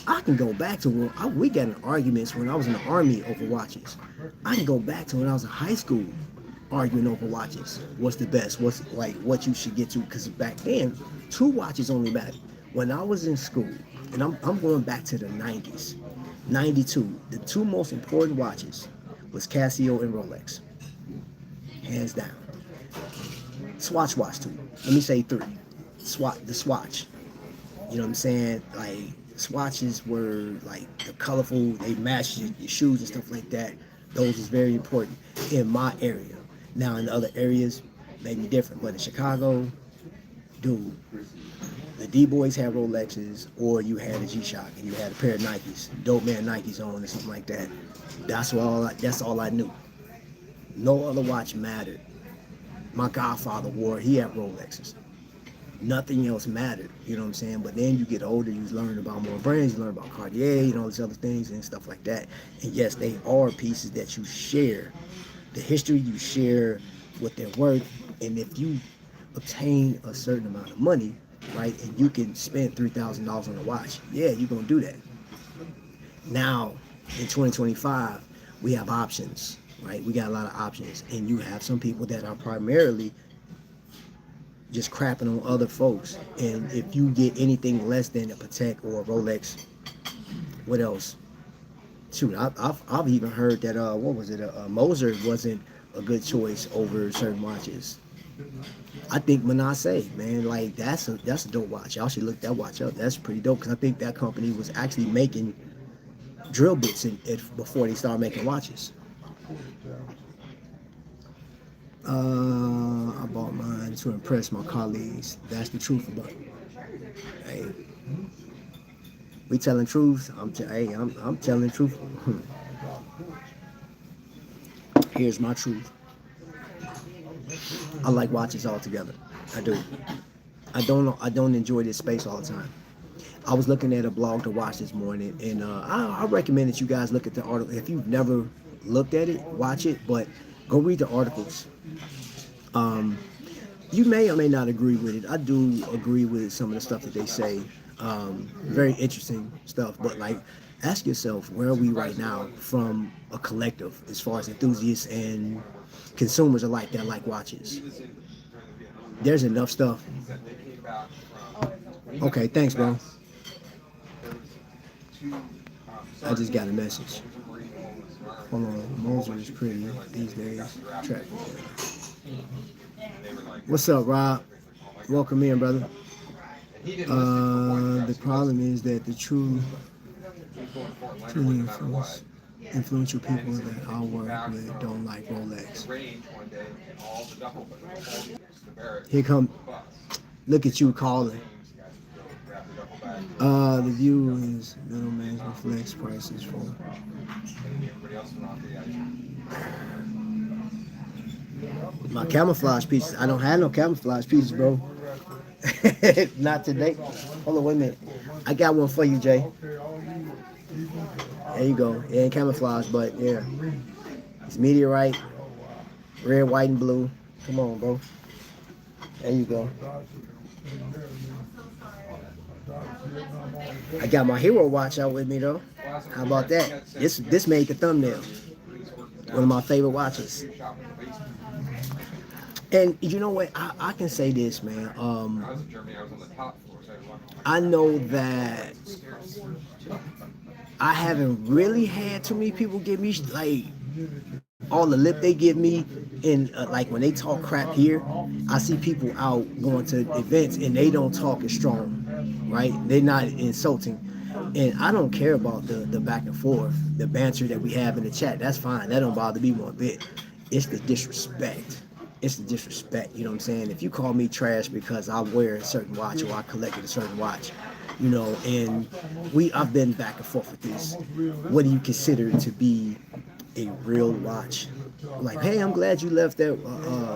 I can go back to when we got in arguments when I was in the Army over watches. I can go back to when I was in high school arguing over watches. What's the best? What's like what you should get to? Because back then, 2 watches only mattered. When I was in school, and I'm going back to the 90s, 92, the 2 most important watches was Casio and Rolex. Hands down. Swatch watch too. Let me say 3. The swatch. You know what I'm saying? Like, swatches were like the colorful, they matched your shoes and stuff like that. Those is very important in my area. Now in the other areas, maybe different, but in Chicago, dude, the D-boys had Rolexes, or you had a G-Shock and you had a pair of Nikes, dope man Nikes on or something like that. That's all I knew. No other watch mattered. My godfather he had Rolexes. Nothing else mattered, you know what I'm saying? But then you get older, you learn about more brands, you learn about Cartier, all these other things and stuff like that. And yes, they are pieces that you share. The history you share, what they're worth, and if you obtain a certain amount of money, right, and you can spend $3,000 on a watch, yeah, you're gonna do that. Now, in 2025, we have options, right? We got a lot of options, and you have some people that are primarily just crapping on other folks. And if you get anything less than a Patek or a Rolex, what else? Shoot, I've even heard that Moser wasn't a good choice over certain watches. I think Manasseh, man, like that's a dope watch. Y'all should look that watch up. That's pretty dope because I think that company was actually making drill bits before they started making watches. I bought mine to impress my colleagues. That's the truth about it. Hey, we telling truth. I'm telling truth. Here's my truth. I like watches altogether. I do. I don't enjoy this space all the time. I was looking at a blog to watch this morning, and I recommend that you guys look at the article. If you've never looked at it, watch it, but go read the articles. You may or may not agree with it. I do agree with some of the stuff that they say. Very interesting stuff, but like, ask yourself, where are we right now from a collective as far as enthusiasts and consumers alike that like watches? There's enough stuff. Okay, thanks, bro. I just got a message. Hold on, Moser is pretty these days. Track. What's up, Rob? Welcome in, brother. The problem is that the truly influential people that I work with don't like Rolex. Here come, look at you calling. The view is middleman reflects prices for. My camouflage pieces. I don't have no camouflage pieces, bro. Not today. Hold on, wait a minute. I got one for you, Jay. There you go. It ain't camouflage, but yeah. It's meteorite, red, white, and blue. Come on, bro. There you go. I got my hero watch out with me though. How about that? This made the thumbnail. One of my favorite watches. And you know what? I can say this, man. I know that I haven't really had too many people give me like all the lip they give me, and like when they talk crap here, I see people out going to events and they don't talk as strong, right? They're not insulting, and I don't care about the back and forth, the banter that we have in the chat. That's fine. That don't bother me one bit. It's the disrespect. It's the disrespect. You know what I'm saying? If you call me trash because I wear a certain watch or I collected a certain watch, you know, and I've been back and forth with this. What do you consider to be a real watch? Like, hey, I'm glad you left that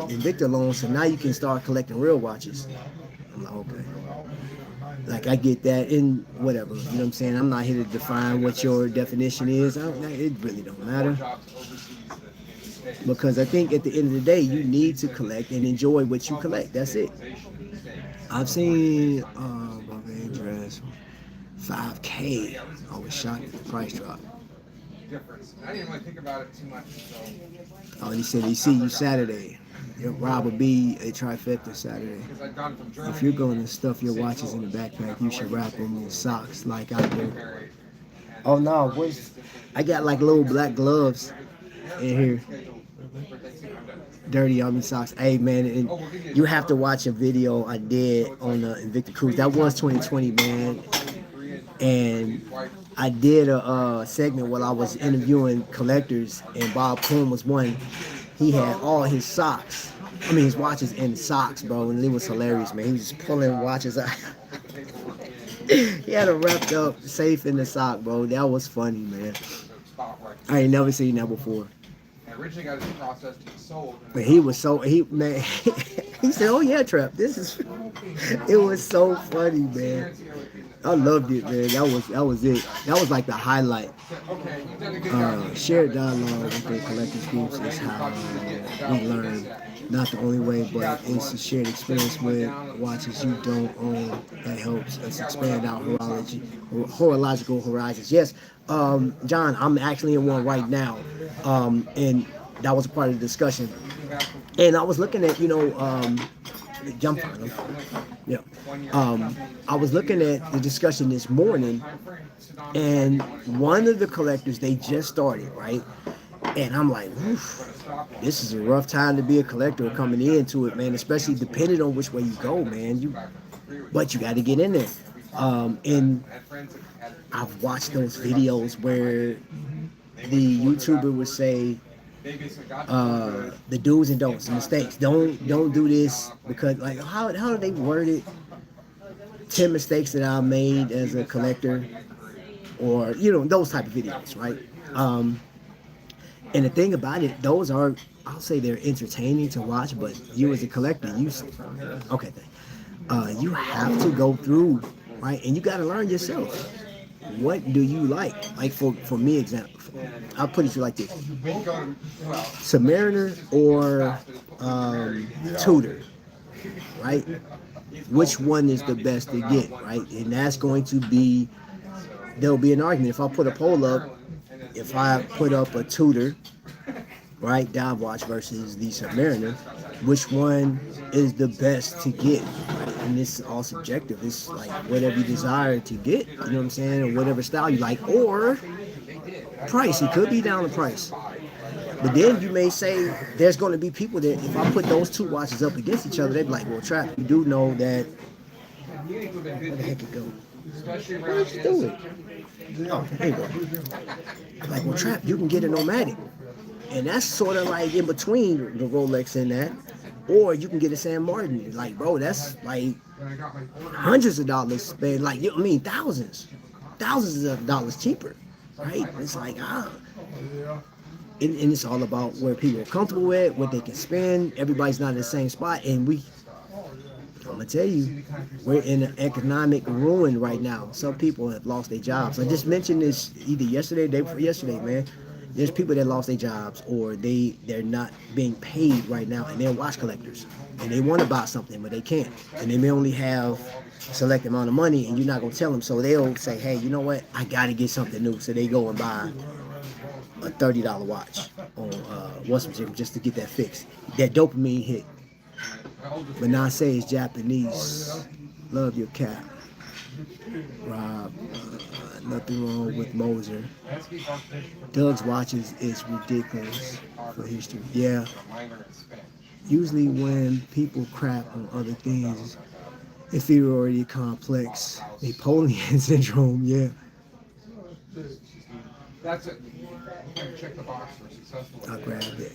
Invicta alone, so now you can start collecting real watches. I'm like, okay. Like, I get that, and whatever, you know what I'm saying? I'm not here to define what your definition is. It really don't matter. Because I think at the end of the day, you need to collect and enjoy what you collect. That's it. I've seen Bavarian dress, $5K. I was shocked at the price drop. I didn't really think about it too much. Oh, he said he see you Saturday. Your Rob will be a trifecta Saturday. If you're going to stuff your watches in the backpack, you should wrap them in socks like I do. Oh no, I got like little black gloves in here. Dirty Army socks. Hey man, and you have to watch a video I did on the Invicta Cruise. That was 2020, man. And I did a segment while I was interviewing collectors, and Bob Kuhn was one. He had all his socks. I mean, his watches in socks, bro, and it was hilarious, man. He was just pulling watches out. He had them wrapped up, safe in the sock, bro. That was funny, man. I ain't never seen that before. Originally got it processed and sold. But he was so he said, "Oh yeah, Trap. This is." It was so funny, man. I loved it, man. That was it. That was like the highlight. Shared dialogue with the collectors groups is how we learn. Not the only way, but it's a shared experience with watches you don't own that helps us expand our horological horizons. Yes, John, I'm actually in one right now, and that was a part of the discussion. And I was looking at, jump on them. Yeah. I was looking at the discussion this morning, and one of the collectors, they just started, right? And I'm like, oof, this is a rough time to be a collector coming into it, man, especially depending on which way you go, man. But you got to get in there. And I've watched those videos where the YouTuber would say, the do's and don'ts, the mistakes. Don't do this, because like how do they word it? 10 mistakes that I made as a collector, or those type of videos, right? And the thing about it, those are, I'll say they're entertaining to watch, but you as a collector, you have to go through, right? And you got to learn yourself. What do you like? Like for me, example, I'll put it to you like this: Submariner or Tudor, right? Which one is the best to get, right? And that's going to be, there'll be an argument. If I put a poll up, if I put up a Tudor, right, dive watch versus the Submariner, which one is the best to get, right? And it's all subjective. It's like whatever you desire to get, you know what I'm saying, or whatever style you like. Or price. He could be down the price. But then you may say there's going to be people that if I put those two watches up against each other, they'd be like, well, Trap, you do know that. Where the heck it go? Where did you do it? Oh, there you go. Like, well, Trap, you can get a nomadic. And that's sort of like in between the Rolex and that. Or you can get a San Martin. Like, bro, that's like hundreds of dollars spent. Like, I mean, thousands of dollars cheaper, right? It's like, and it's all about where people are comfortable with, what they can spend. Everybody's not in the same spot. And I'm gonna tell you, we're in an economic ruin right now. Some people have lost their jobs. I just mentioned this either yesterday or the day before yesterday, man. There's people that lost their jobs or they're not being paid right now, and they're watch collectors. And they want to buy something, but they can't. And they may only have a select amount of money, and you're not going to tell them. So they'll say, hey, you know what? I got to get something new. So they go and buy a $30 watch on what's just to get that fixed. That dopamine hit. But now say it's Japanese. Love your cap. Rob, nothing wrong with Moser. Doug's watches is ridiculous for history. Yeah. Usually when people crap on other things, inferiority complex, Napoleon syndrome, yeah. That's it. Check the box for successful. I grabbed it.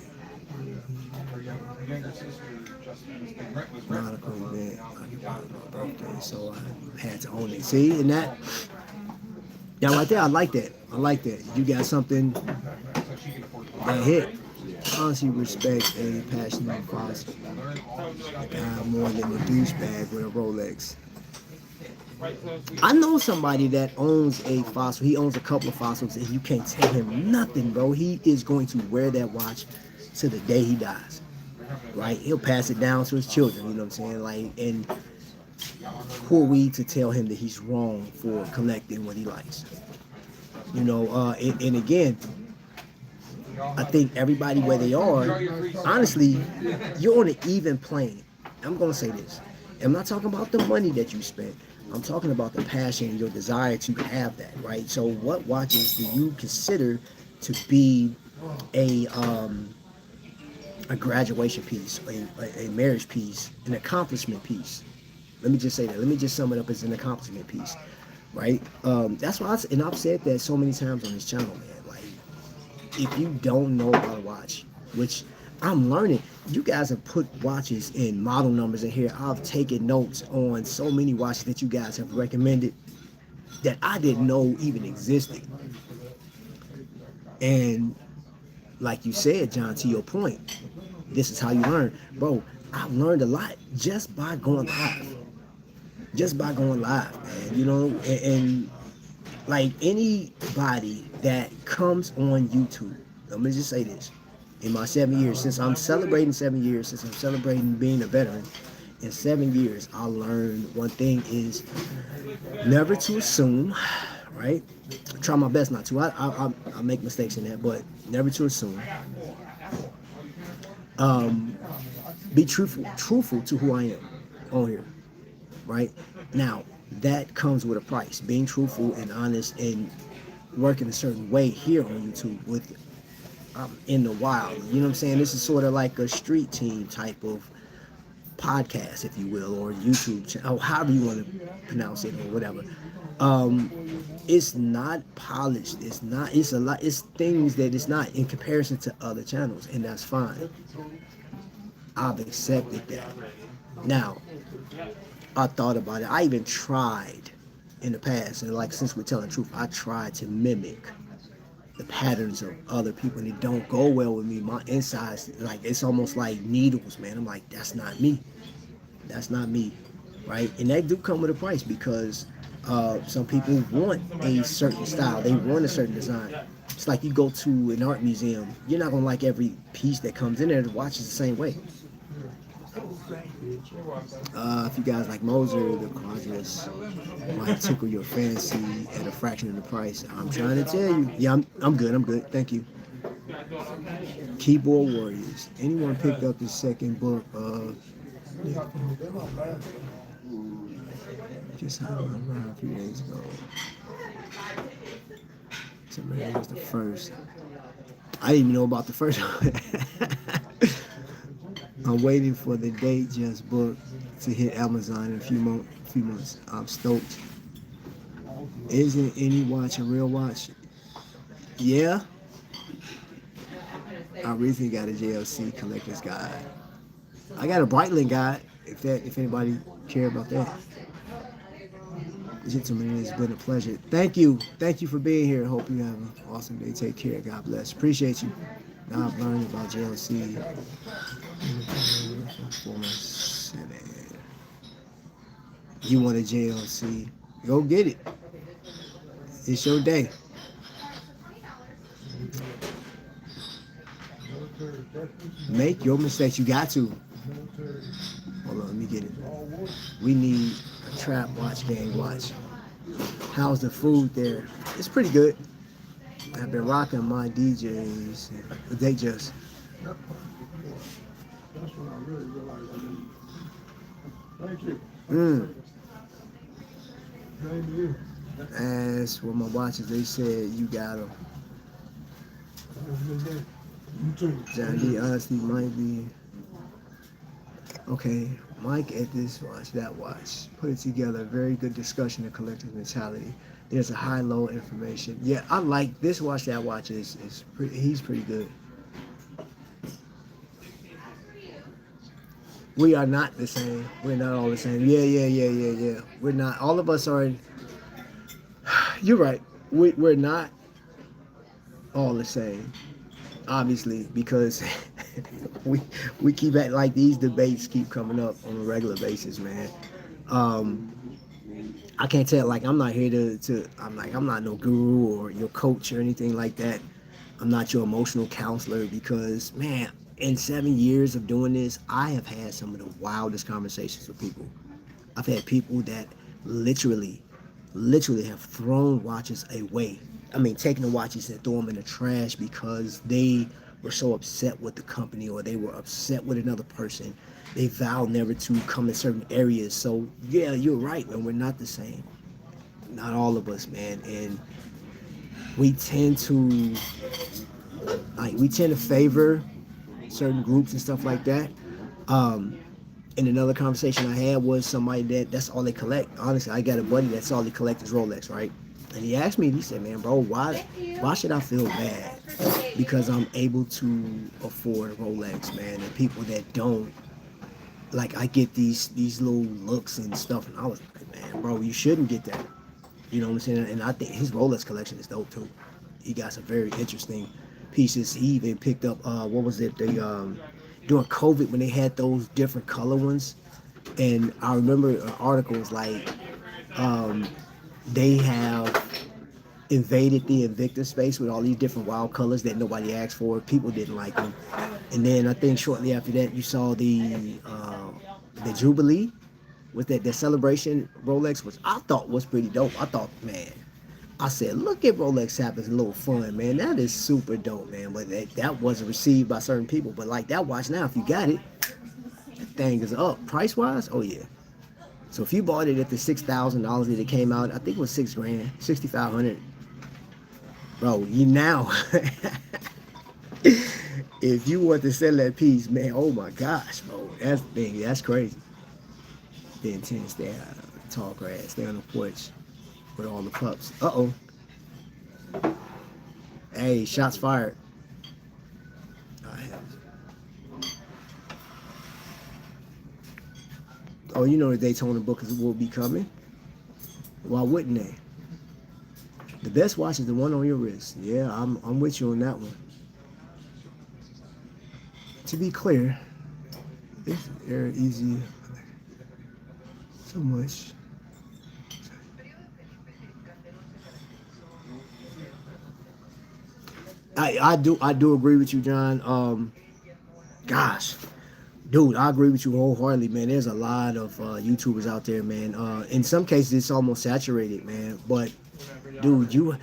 Her younger sister just was Monaco event, occupied my birthday, so I had to own it. See, and that right there, I like that. I like that. You got something that hit. Honestly, respect a passionate fossil. A guy more than a douchebag with a Rolex. I know somebody that owns a fossil. He owns a couple of fossils, and you can't tell him nothing, bro. He is going to wear that watch to the day he dies. Right? He'll pass it down to his children. You know what I'm saying? Like, and who are we to tell him that he's wrong for collecting what he likes? You know, and again, I think everybody where they are, honestly, you're on an even plane. I'm going to say this. I'm not talking about the money that you spent. I'm talking about the passion and your desire to have that, right? So what watches do you consider to be a graduation piece, a marriage piece, an accomplishment piece? Let me just say that. Let me just sum it up as an accomplishment piece, right? That's why I've said that so many times on this channel, man. Like, if you don't know about a watch, which I'm learning, you guys have put watches and model numbers in here. I've taken notes on so many watches that you guys have recommended that I didn't know even existed. And like you said, John, to your point, this is how you learn. Bro, I've learned a lot just by going live. Just by going live, man. You know, and like anybody that comes on YouTube, let me just say this. In my 7 years, since I'm celebrating 7 years, since I'm celebrating being a veteran, in 7 years, I learned one thing is never to assume, right? I try my best not to. I make mistakes in that, but never to assume. Be truthful to who I am on here, right? Now, that comes with a price. Being truthful and honest and working a certain way here on YouTube with in the wild. You know what I'm saying? This is sort of like a street team type of podcast, if you will, or YouTube channel, or however you want to pronounce it or whatever. It's not polished. It's a lot. It's things that it's not in comparison to other channels, and that's fine. I've accepted that. Now, I thought about it. I even tried in the past, and like since we're telling the truth, I tried to mimic the patterns of other people, and it don't go well with me. My insides, like, it's almost like needles, man. I'm like, that's not me. That's not me, right? And that do come with a price because some people want a certain style. They want a certain design. It's like you go to an art museum. You're not going to like every piece that comes in there. The watch is the same way. If you guys like Moser, the Quadras might tickle your fancy at a fraction of the price. I'm trying to tell you. Yeah, I'm good. Thank you. Keyboard Warriors. Anyone picked up the second book of just had one around a few days ago. Man, was the first. I didn't even know about the first one. I'm waiting for the date just booked to hit Amazon in a few months. I'm stoked. Isn't any watch a real watch? Yeah. I recently got a JLC collector's guide. I got a Breitling guide. If anybody care about that. Gentlemen, it's been a pleasure. Thank you for being here. Hope you have an awesome day. Take care. God bless. Appreciate you. Now I've learned about JLC. You want a JLC? Go get it. It's your day. Make your mistakes. You got to. Hold on, let me get it. We need a trap watch, gang watch. How's the food there? It's pretty good. I've been rocking my DJs. They just. Thank you. Thank you. As for my watches, they said you got them. You too. John D honestly might be. Okay, Mike at this watch, that watch. Put it together. Very good discussion of collector's mentality. There's a high-low information. Yeah, I like this watch, that watch is pretty, he's pretty good. We are not the same. We're not all the same. Yeah. We're not. All of us are. You're right. We're not all the same. Obviously, because we keep at like these debates keep coming up on a regular basis, man. I can't tell. Like I'm not here to. I'm not no guru or your coach or anything like that. I'm not your emotional counselor because, man, in 7 years of doing this, I have had some of the wildest conversations with people. I've had people that literally have thrown watches away. I mean, taking the watches and throw them in the trash because they were so upset with the company or they were upset with another person. They vowed never to come in certain areas. So, yeah, you're right, man. We're not the same. Not all of us, man. And we tend to favor certain groups and stuff like that. And another conversation I had was somebody that's all they collect. Honestly, I got a buddy that's all he collects is Rolex, right? And he asked me, he said, man, bro, why should I feel bad? Because I'm able to afford Rolex, man. And people that don't, like, I get these little looks and stuff. And I was like, man, bro, you shouldn't get that. You know what I'm saying? And I think his Rolex collection is dope, too. He got some very interesting pieces. He even picked up, what was it? During COVID when they had those different color ones. And I remember articles like, they have invaded the Invictus space with all these different wild colors that nobody asked for. People didn't like them. And then I think shortly after that, you saw the Jubilee with that celebration Rolex, which I thought was pretty dope. I thought, man, I said, look at Rolex having a little fun, man. That is super dope, man. But that wasn't received by certain people. But like that watch now, if you got it, that thing is up. Price-wise, oh yeah. So if you bought it at the $6,000 that it came out, I think it was $6,000, $6,500. Bro, you now, if you want to sell that piece, man, oh my gosh, bro, that's crazy. The intense, they tall grass, they on the porch with all the pups. Uh-oh. Hey, shots fired. Oh, you know the Daytona book will be coming. Why wouldn't they? The best watch is the one on your wrist. Yeah, I'm with you on that one. To be clear, it's very easy. So much. I do agree with you, John. Gosh. Dude, I agree with you wholeheartedly, man. There's a lot of YouTubers out there, man. In some cases, it's almost saturated, man. But, dude, you,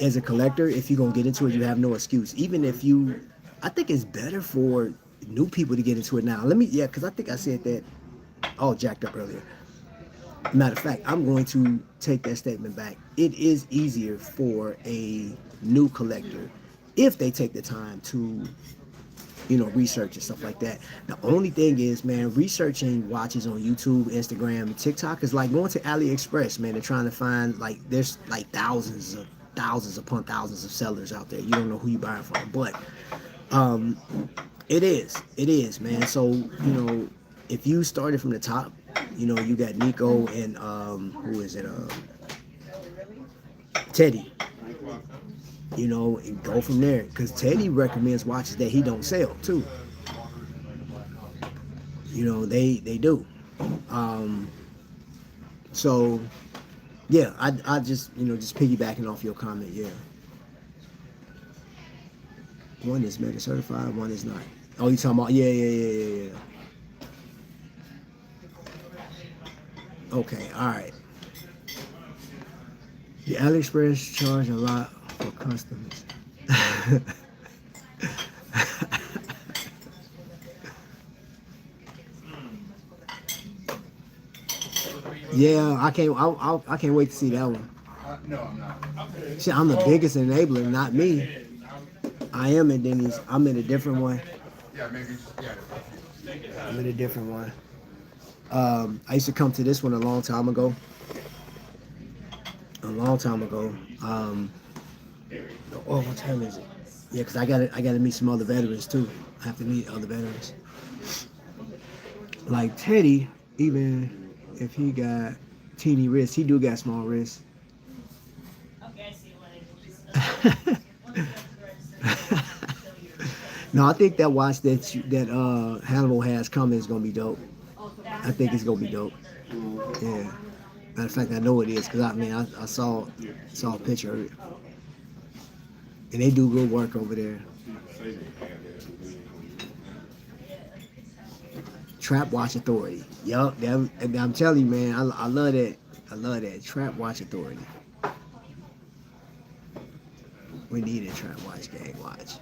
as a collector, if you're going to get into it, you have no excuse. Even if you, I think it's better for new people to get into it now. Because I think I said that all jacked up earlier. Matter of fact, I'm going to take that statement back. It is easier for a new collector if they take the time to, research and stuff like that. The only thing is, man, researching watches on YouTube, Instagram, and TikTok is like going to AliExpress, man, and trying to find, like, there's like thousands upon thousands of sellers out there. You don't know who you buying from, but it is, man. So, if you started from the top, you got Nico and who is it? Teddy. And go from there. Cause Teddy recommends watches that he don't sell too. They do. So yeah, I just just piggybacking off your comment, yeah. One is meta certified, one is not. Oh, you talking about yeah. Okay, all right. The AliExpress charge a lot for customers. Yeah, I can't wait to see that one. No, I'm not. See, I'm the biggest enabler, not me. I am in Denny's. I'm in a different one. Yeah, maybe. Yeah. I'm in a different one. I used to come to this one a long time ago. Oh, what time is it? Yeah, because I gotta meet some other veterans too. I have to meet other veterans. Like Teddy, even if he got teeny wrists, he do got small wrists. No, I think that watch that Hannibal has coming is gonna be dope. I think it's gonna be dope. Yeah. Matter of fact, I know it is because I saw a picture of it, and they do good work over there. Trap Watch Authority. Yup, I'm telling you, man, I love that. I love that. Trap Watch Authority. We need a Trap Watch gang watch.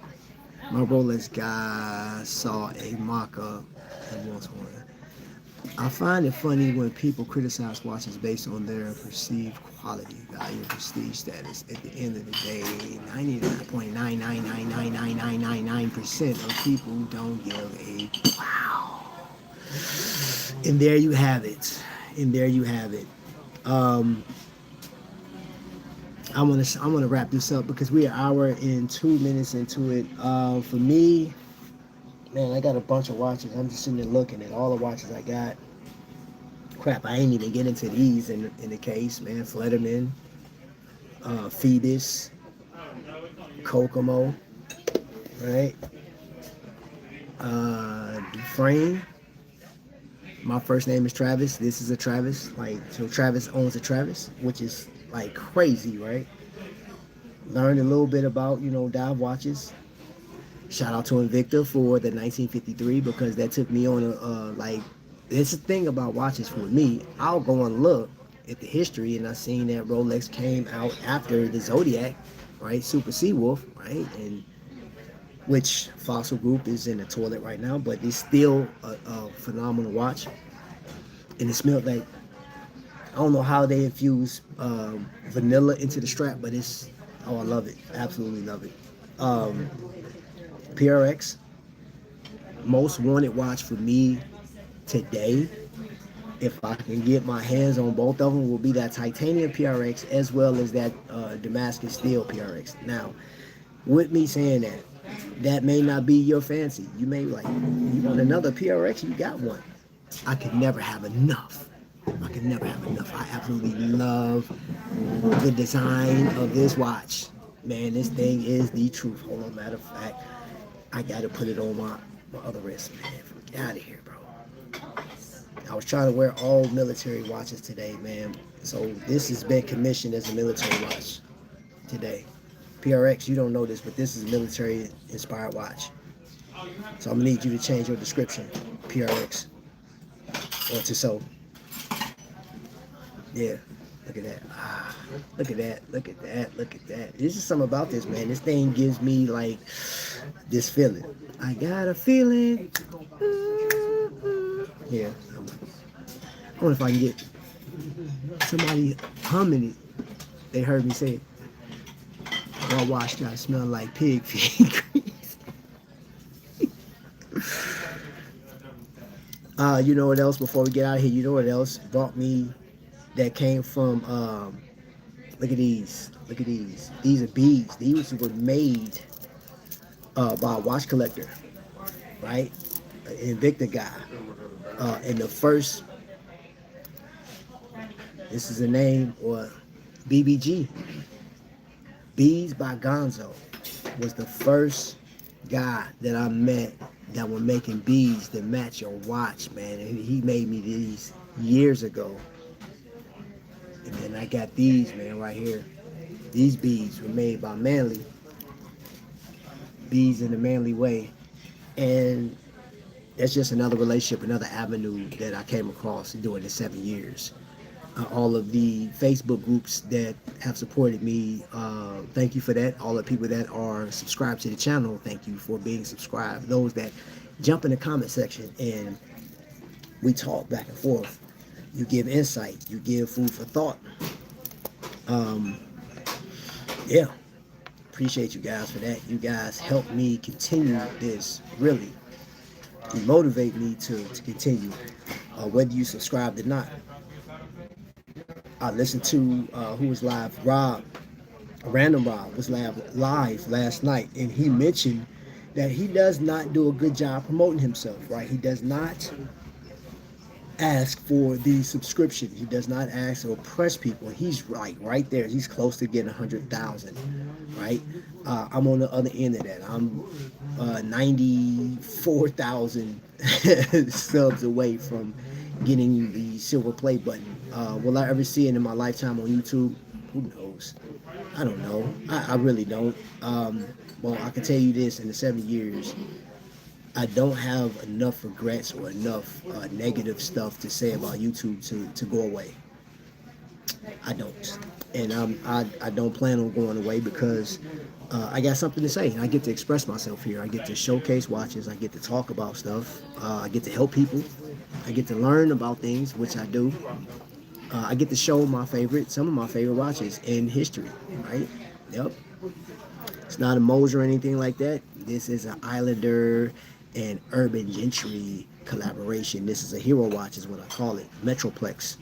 My Rolex guy saw a mock-up and wants one. I find it funny when people criticize watches based on their perceived quality, value, and prestige status. At the end of the day, 99.9999999% of people don't give a wow. And there you have it. I'm gonna wrap this up because we're an hour and 2 minutes into it. For me, man, I got a bunch of watches. I'm just sitting there looking at all the watches I got. Crap, I ain't even get into these in the case, man. Flederman, Phoebus, Kokomo, right? Dufresne. My first name is Travis. This is a Travis. So Travis owns a Travis, which is like crazy, right? Learned a little bit about, dive watches. Shout out to Invicta for the 1953 because that took me on it's the thing about watches for me. I'll go and look at the history, and I seen that Rolex came out after the Zodiac, right? Super Seawolf, right? And which Fossil Group is in the toilet right now, but it's still a phenomenal watch. And it smelled like, I don't know how they infuse vanilla into the strap, but I love it. Absolutely love it. PRX, most wanted watch for me today, if I can get my hands on both of them, will be that titanium PRX as well as that Damascus steel PRX. Now, with me saying that may not be your fancy. You may like, you want another PRX, you got one. I could never have enough. I absolutely love the design of this watch. Man, this thing is the truth. Hold on, matter of fact, I gotta put it on my other wrist, man. Get out of here, bro. I was trying to wear all military watches today, man. So this has been commissioned as a military watch today. PRX, you don't know this, but this is a military inspired watch. So I'm gonna need you to change your description, PRX, or to so. Yeah, look at that. Look at that. There's just something about this, man. This thing gives me like this feeling. I got a feeling. Yeah. I wonder if I can get Somebody humming it. They heard me say it. My watch got smell like pig feet grease. You know what else? Before we get out of here, you know what else brought me? That came from. Look at these. Look at these. These are beads. These were made by a watch collector, right? An Invicta guy. And the first, this is a name, or BBG, Beads by Gonzo, was the first guy that I met that were making beads that match your watch, man. And he made me these years ago. And then I got these, man, right here. These beads were made by Manly. Beads in the Manly way. And that's just another relationship, another avenue that I came across during the 7 years. All of the Facebook groups that have supported me, thank you for that. All the people that are subscribed to the channel, thank you for being subscribed. Those that jump in the comment section and we talk back and forth. You give insight, you give food for thought. Yeah, appreciate you guys for that. You guys help me continue this, really. You motivate me to continue, whether you subscribe or not. I listened to who was live, Random Rob was live last night, and he mentioned that he does not do a good job promoting himself, right? He does not ask for the subscription. He does not ask or press people. He's right there. He's close to getting 100,000, right? I'm on the other end of that. I'm 94,000 subs away from getting the silver play button. Will I ever see it in my lifetime on YouTube? Who knows? I don't know. I really don't. Well, I can tell you this, in the 7 years, I don't have enough regrets or enough negative stuff to say about YouTube to go away. I don't. And I don't plan on going away because I got something to say. I get to express myself here. I get to showcase watches. I get to talk about stuff. I get to help people. I get to learn about things, which I do. I get to show some of my favorite watches in history, right? Yep. It's not a Moser or anything like that. This is an Islander and Urban Gentry collaboration. This is a hero watch is what I call it. Metroplex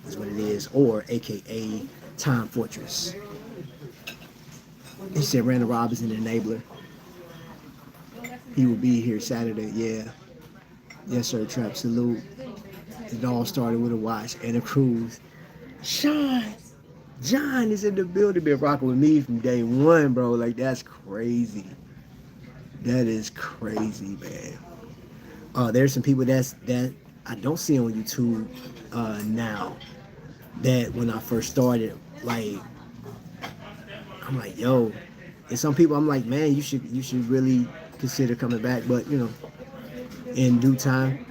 is what it is, or AKA Time Fortress. He said Randall Rob is an enabler. He will be here Saturday. Yeah. Yes, sir, Trap. Salute. It all started with a watch and a cruise. John is in the building, been rocking with me from day one, bro. Like, that's crazy. That is crazy, man. There's some people that I don't see on YouTube now that when I first started, like, I'm like, yo. And some people I'm like, man, you should really consider coming back, but you know, in due time.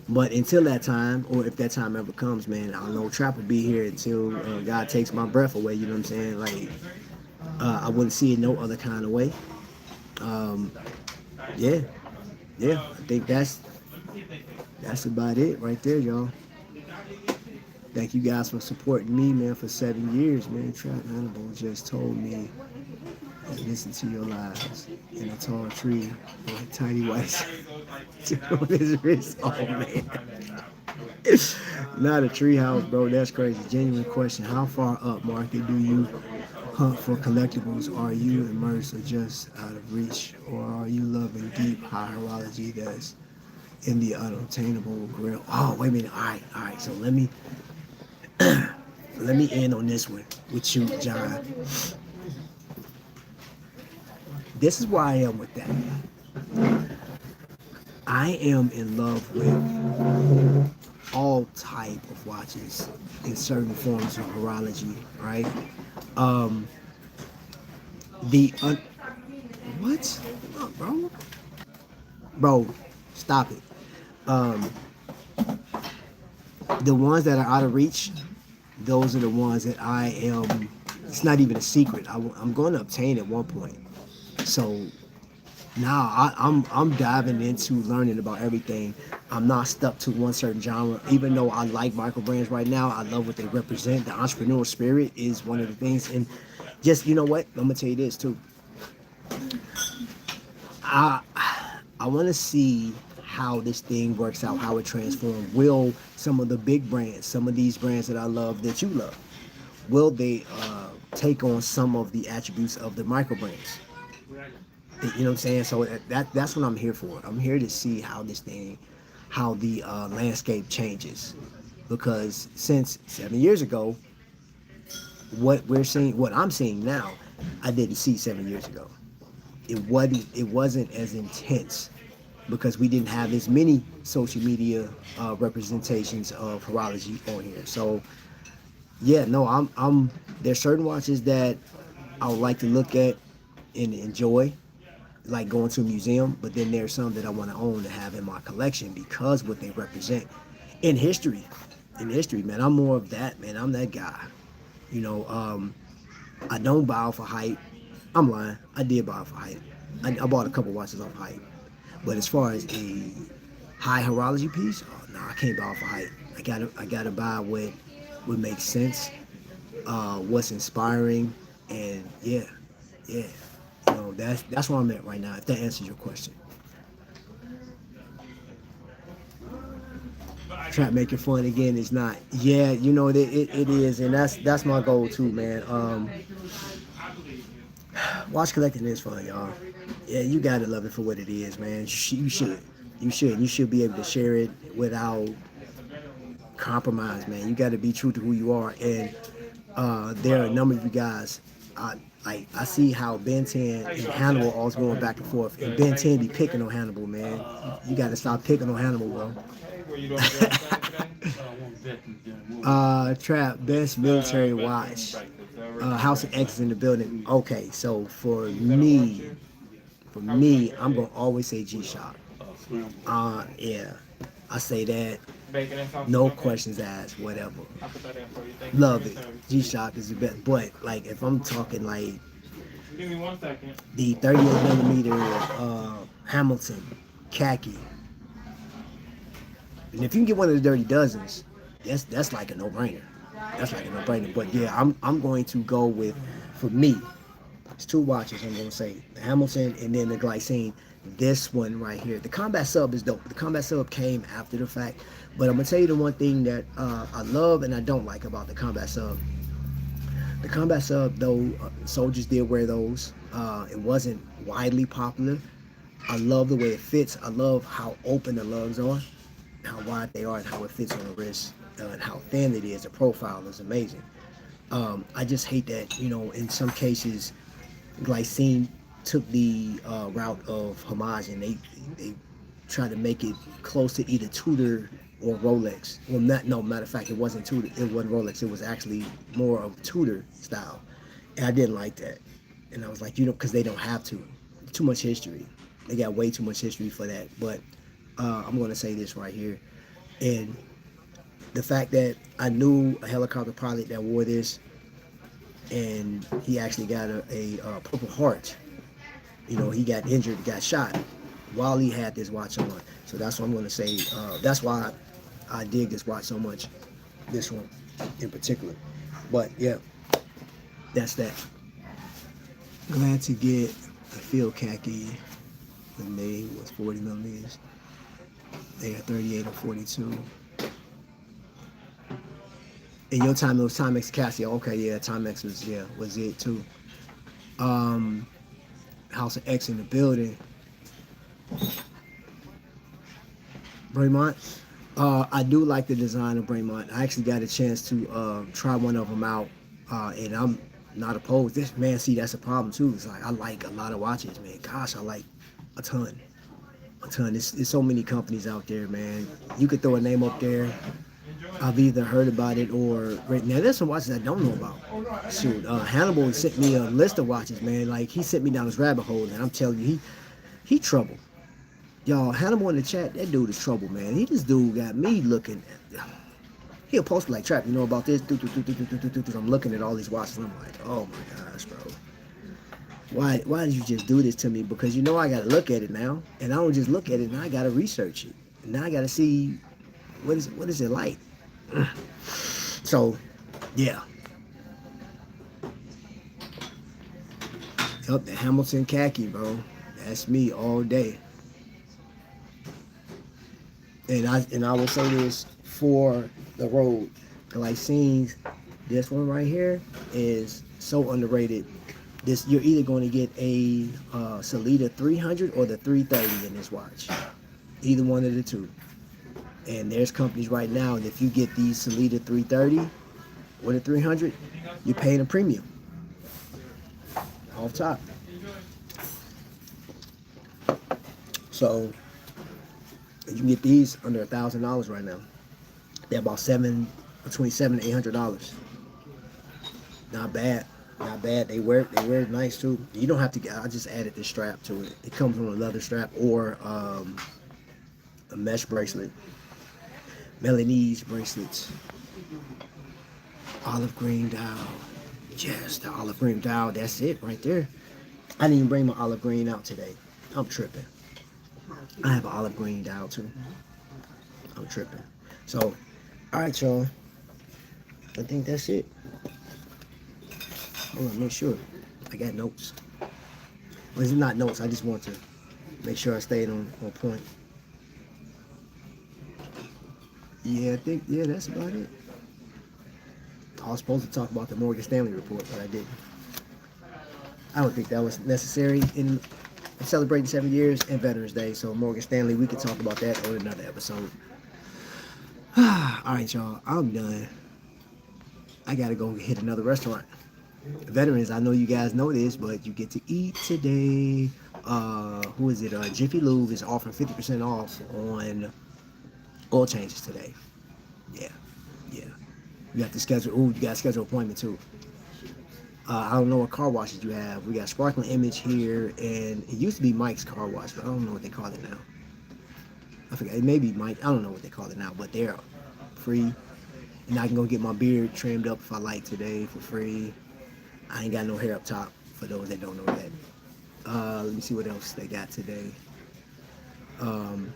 But until that time, or if that time ever comes, man, I don't know, Trap will be here until God takes my breath away, you know what I'm saying? Like, I wouldn't see it no other kind of way. Yeah, I think that's about it right there, y'all. Thank you guys for supporting me, man, for 7 years, man. Trap Hannibal just told me, listen to your lives in a tall tree with tiny white on his wrist. Oh, man. Not a tree house, bro. That's crazy. Genuine question. How far up market do you hunt for collectibles? Are you immersed or just out of reach? Or are you loving deep high horology that's in the unattainable grill? Oh, wait a minute. All right. So let me end on this one with you, John. This is where I am with that. I am in love with all type of watches in certain forms of horology, right? What? Oh, bro, stop it. The ones that are out of reach, those are the ones that I am. It's not even a secret. I'm going to obtain at one point. So Now I'm diving into learning about everything. I'm not stuck to one certain genre. Even though I like micro brands right now, I love what they represent. The entrepreneurial spirit is one of the things. And just you know what, I'm gonna tell you this too. I I want to see how this thing works out, how it transforms. Will some of the big brands, some of these brands that I love, that you love, will they take on some of the attributes of the micro brands? You know what I'm saying? So that's what I'm here for. I'm here to see how this thing, how the landscape changes, because since 7 years ago, what I'm seeing now, I didn't see 7 years ago. It wasn't as intense because we didn't have as many social media representations of horology on here. So yeah, no, I'm there's certain watches that I would like to look at and enjoy, like going to a museum, but then there's some that I want to own to have in my collection because what they represent in history. In history, man, I'm more of that, man. I'm that guy. You know, I don't buy off of hype. I'm lying. I did buy off of hype. I bought a couple watches off hype. But as far as a high horology piece, oh no, I can't buy off of hype. I gotta buy what makes sense, what's inspiring, and yeah, yeah. You know, that's where I'm at right now. If that answers your question. Try to make it fun again is not. Yeah, you know it is, and that's my goal too, man. Watch collecting is fun, y'all. Yeah, you gotta love it for what it is, man. You should be able to share it without compromise, man. You got to be true to who you are, and there are a number of you guys. I see how Ben 10 and Hannibal always going back and forth, and Ben 10 be picking on Hannibal, man. You got to stop picking on Hannibal, bro. Trap best military watch. House of X is in the building. Okay, so for me, I'm gonna always say G-Shock. Yeah, I say that. No questions asked. Whatever. Love it. G-Shock is the best. But like, if I'm talking like the 38 millimeter Hamilton khaki, and if you can get one of the Dirty Dozens, that's like a no-brainer. That's like a no-brainer. But yeah, I'm going to go with, for me, it's two watches. I'm gonna say the Hamilton and then the Glycine. This one right here, the Combat Sub is dope. The Combat Sub came after the fact, but I'm gonna tell you the one thing that I love and I don't like about the Combat Sub. The Combat Sub, though, soldiers did wear those. It wasn't widely popular. I love the way it fits. I love how open the lugs are, how wide they are, and how it fits on the wrist, and how thin it is. The profile is amazing. I just hate that, in some cases, Glycine took the route of homage, and they tried to make it close to either Tudor or Rolex. Well, matter of fact, it wasn't Tudor. It wasn't Rolex. It was actually more of Tudor style, and I didn't like that. And I was like, because they don't have to. Too much history. They got way too much history for that. But I'm going to say this right here, and the fact that I knew a helicopter pilot that wore this, and he actually got a Purple Heart. He got injured, got shot while he had this watch on. So that's what I'm going to say. That's why I dig this watch so much, this one in particular. But yeah, that's that. Glad to get a field khaki. The name was 40 millimeters. They got 38 or 42. In your time, it was Timex Casio. Okay, yeah, Timex was it too. House of X in the building. Braemont. I do like the design of Braemont. I actually got a chance to try one of them out, and I'm not opposed. This, man, see, that's a problem too. It's like I like a lot of watches, man. Gosh, I like a ton. There's so many companies out there, man. You could throw a name up there. I've either heard about it or now there's some watches I don't know about. Shoot, Hannibal sent me a list of watches, man. Like, he sent me down this rabbit hole, and I'm telling you, he trouble. Y'all, Hannibal in the chat, that dude is trouble, man. This dude got me looking at. He'll post like, Trap, you know about this? I'm looking at all these watches, and I'm like, oh my gosh, bro. why did you just do this to me? Because you know I gotta look at it now, and I don't just look at it. Now I gotta research it. And now I gotta see what is it like. So, yeah. Yup, the Hamilton khaki, bro. That's me all day. And I will say this for the road. Like scenes, this one right here is so underrated. This you're either going to get a Salida 300 or the 330 in this watch. Either one of the two. And there's companies right now, and if you get these Salida 330 or the 300, you're paying a premium off top. So you can get these under $1,000 right now. They're about between $700 and $800. Not bad, not bad. They wear it nice too. You don't have to get. I just added this strap to it. It comes on a leather strap or a mesh bracelet. Milanese bracelets. Olive green dial. Yes, the olive green dial. That's it right there. I didn't even bring my olive green out today. I'm tripping. I have an olive green dial too. I'm tripping. So, all right, y'all. I think that's it. Hold on, make sure. I got notes. Well, it's not notes. I just want to make sure I stayed on point. Yeah, I think, yeah, that's about it. I was supposed to talk about the Morgan Stanley report, but I didn't. I don't think that was necessary in celebrating 7 years and Veterans Day. So Morgan Stanley, we could talk about that on another episode. All right, y'all. I'm done. I gotta go hit another restaurant. Veterans, I know you guys know this, but you get to eat today. Who is it? Jiffy Lube is offering 50% off on oil changes today. Yeah. You have to schedule. Ooh, you got to schedule an appointment too. I don't know what car washes you have. We got Sparkling Image here, and it used to be Mike's Car Wash, but I don't know what they call it now. I forget. It may be Mike. I don't know what they call it now, but they're free. And I can go get my beard trimmed up if I like today for free. I ain't got no hair up top for those that don't know that. Let me see what else they got today. And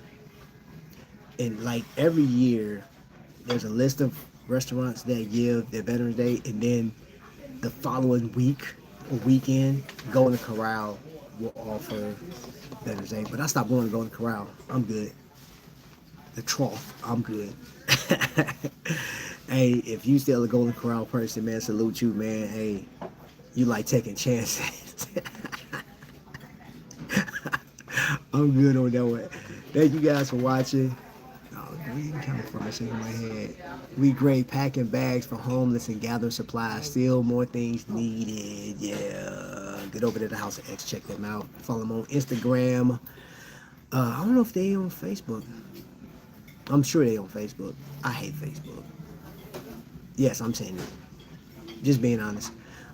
like every year, there's a list of restaurants that give their Veterans Day, and then the following week or weekend, Golden Corral will offer Veterans Day. But I stopped going to Golden Corral. I'm good. The Trough, I'm good. Hey, if you still a Golden Corral person, man, salute you, man. Hey, you like taking chances. I'm good on that one. Thank you guys for watching. Green camouflage in my head. We grade packing bags for homeless and gather supplies. Still more things needed. Yeah. Get over to the House of X. Check them out. Follow them on Instagram. I don't know if they on Facebook. I'm sure they on Facebook. I hate Facebook. Yes, I'm saying it. Just being honest.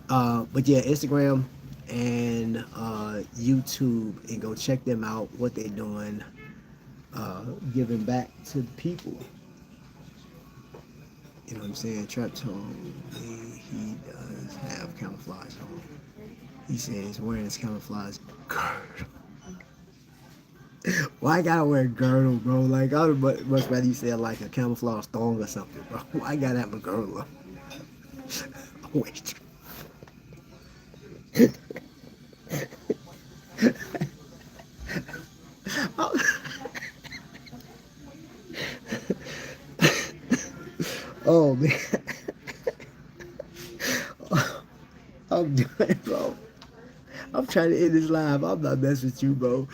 But yeah, Instagram and YouTube, and go check them out. What they're doing. Giving back to the people. You know what I'm saying? Trap Tone, he does have camouflage on. He says wearing his camouflage girdle. Why I gotta wear a girdle, bro? Like, I would much rather you say like a camouflage thong or something, bro. Why I gotta have a girdle on? Wait. Oh man, I'm done, bro. I'm trying to end this live. I'm not messing with you, bro.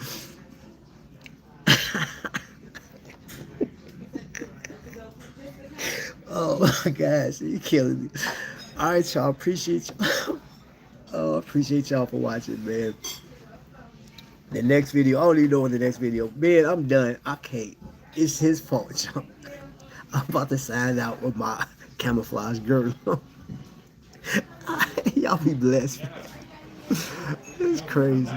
Oh my gosh, you're killing me. All right, y'all. Appreciate y'all. Oh, appreciate y'all for watching, man. The next video, I don't even know what the next video. Man, I'm done. I can't. It's his fault, y'all. I'm about to sign out with my camouflage girdle. Y'all be blessed. It's crazy.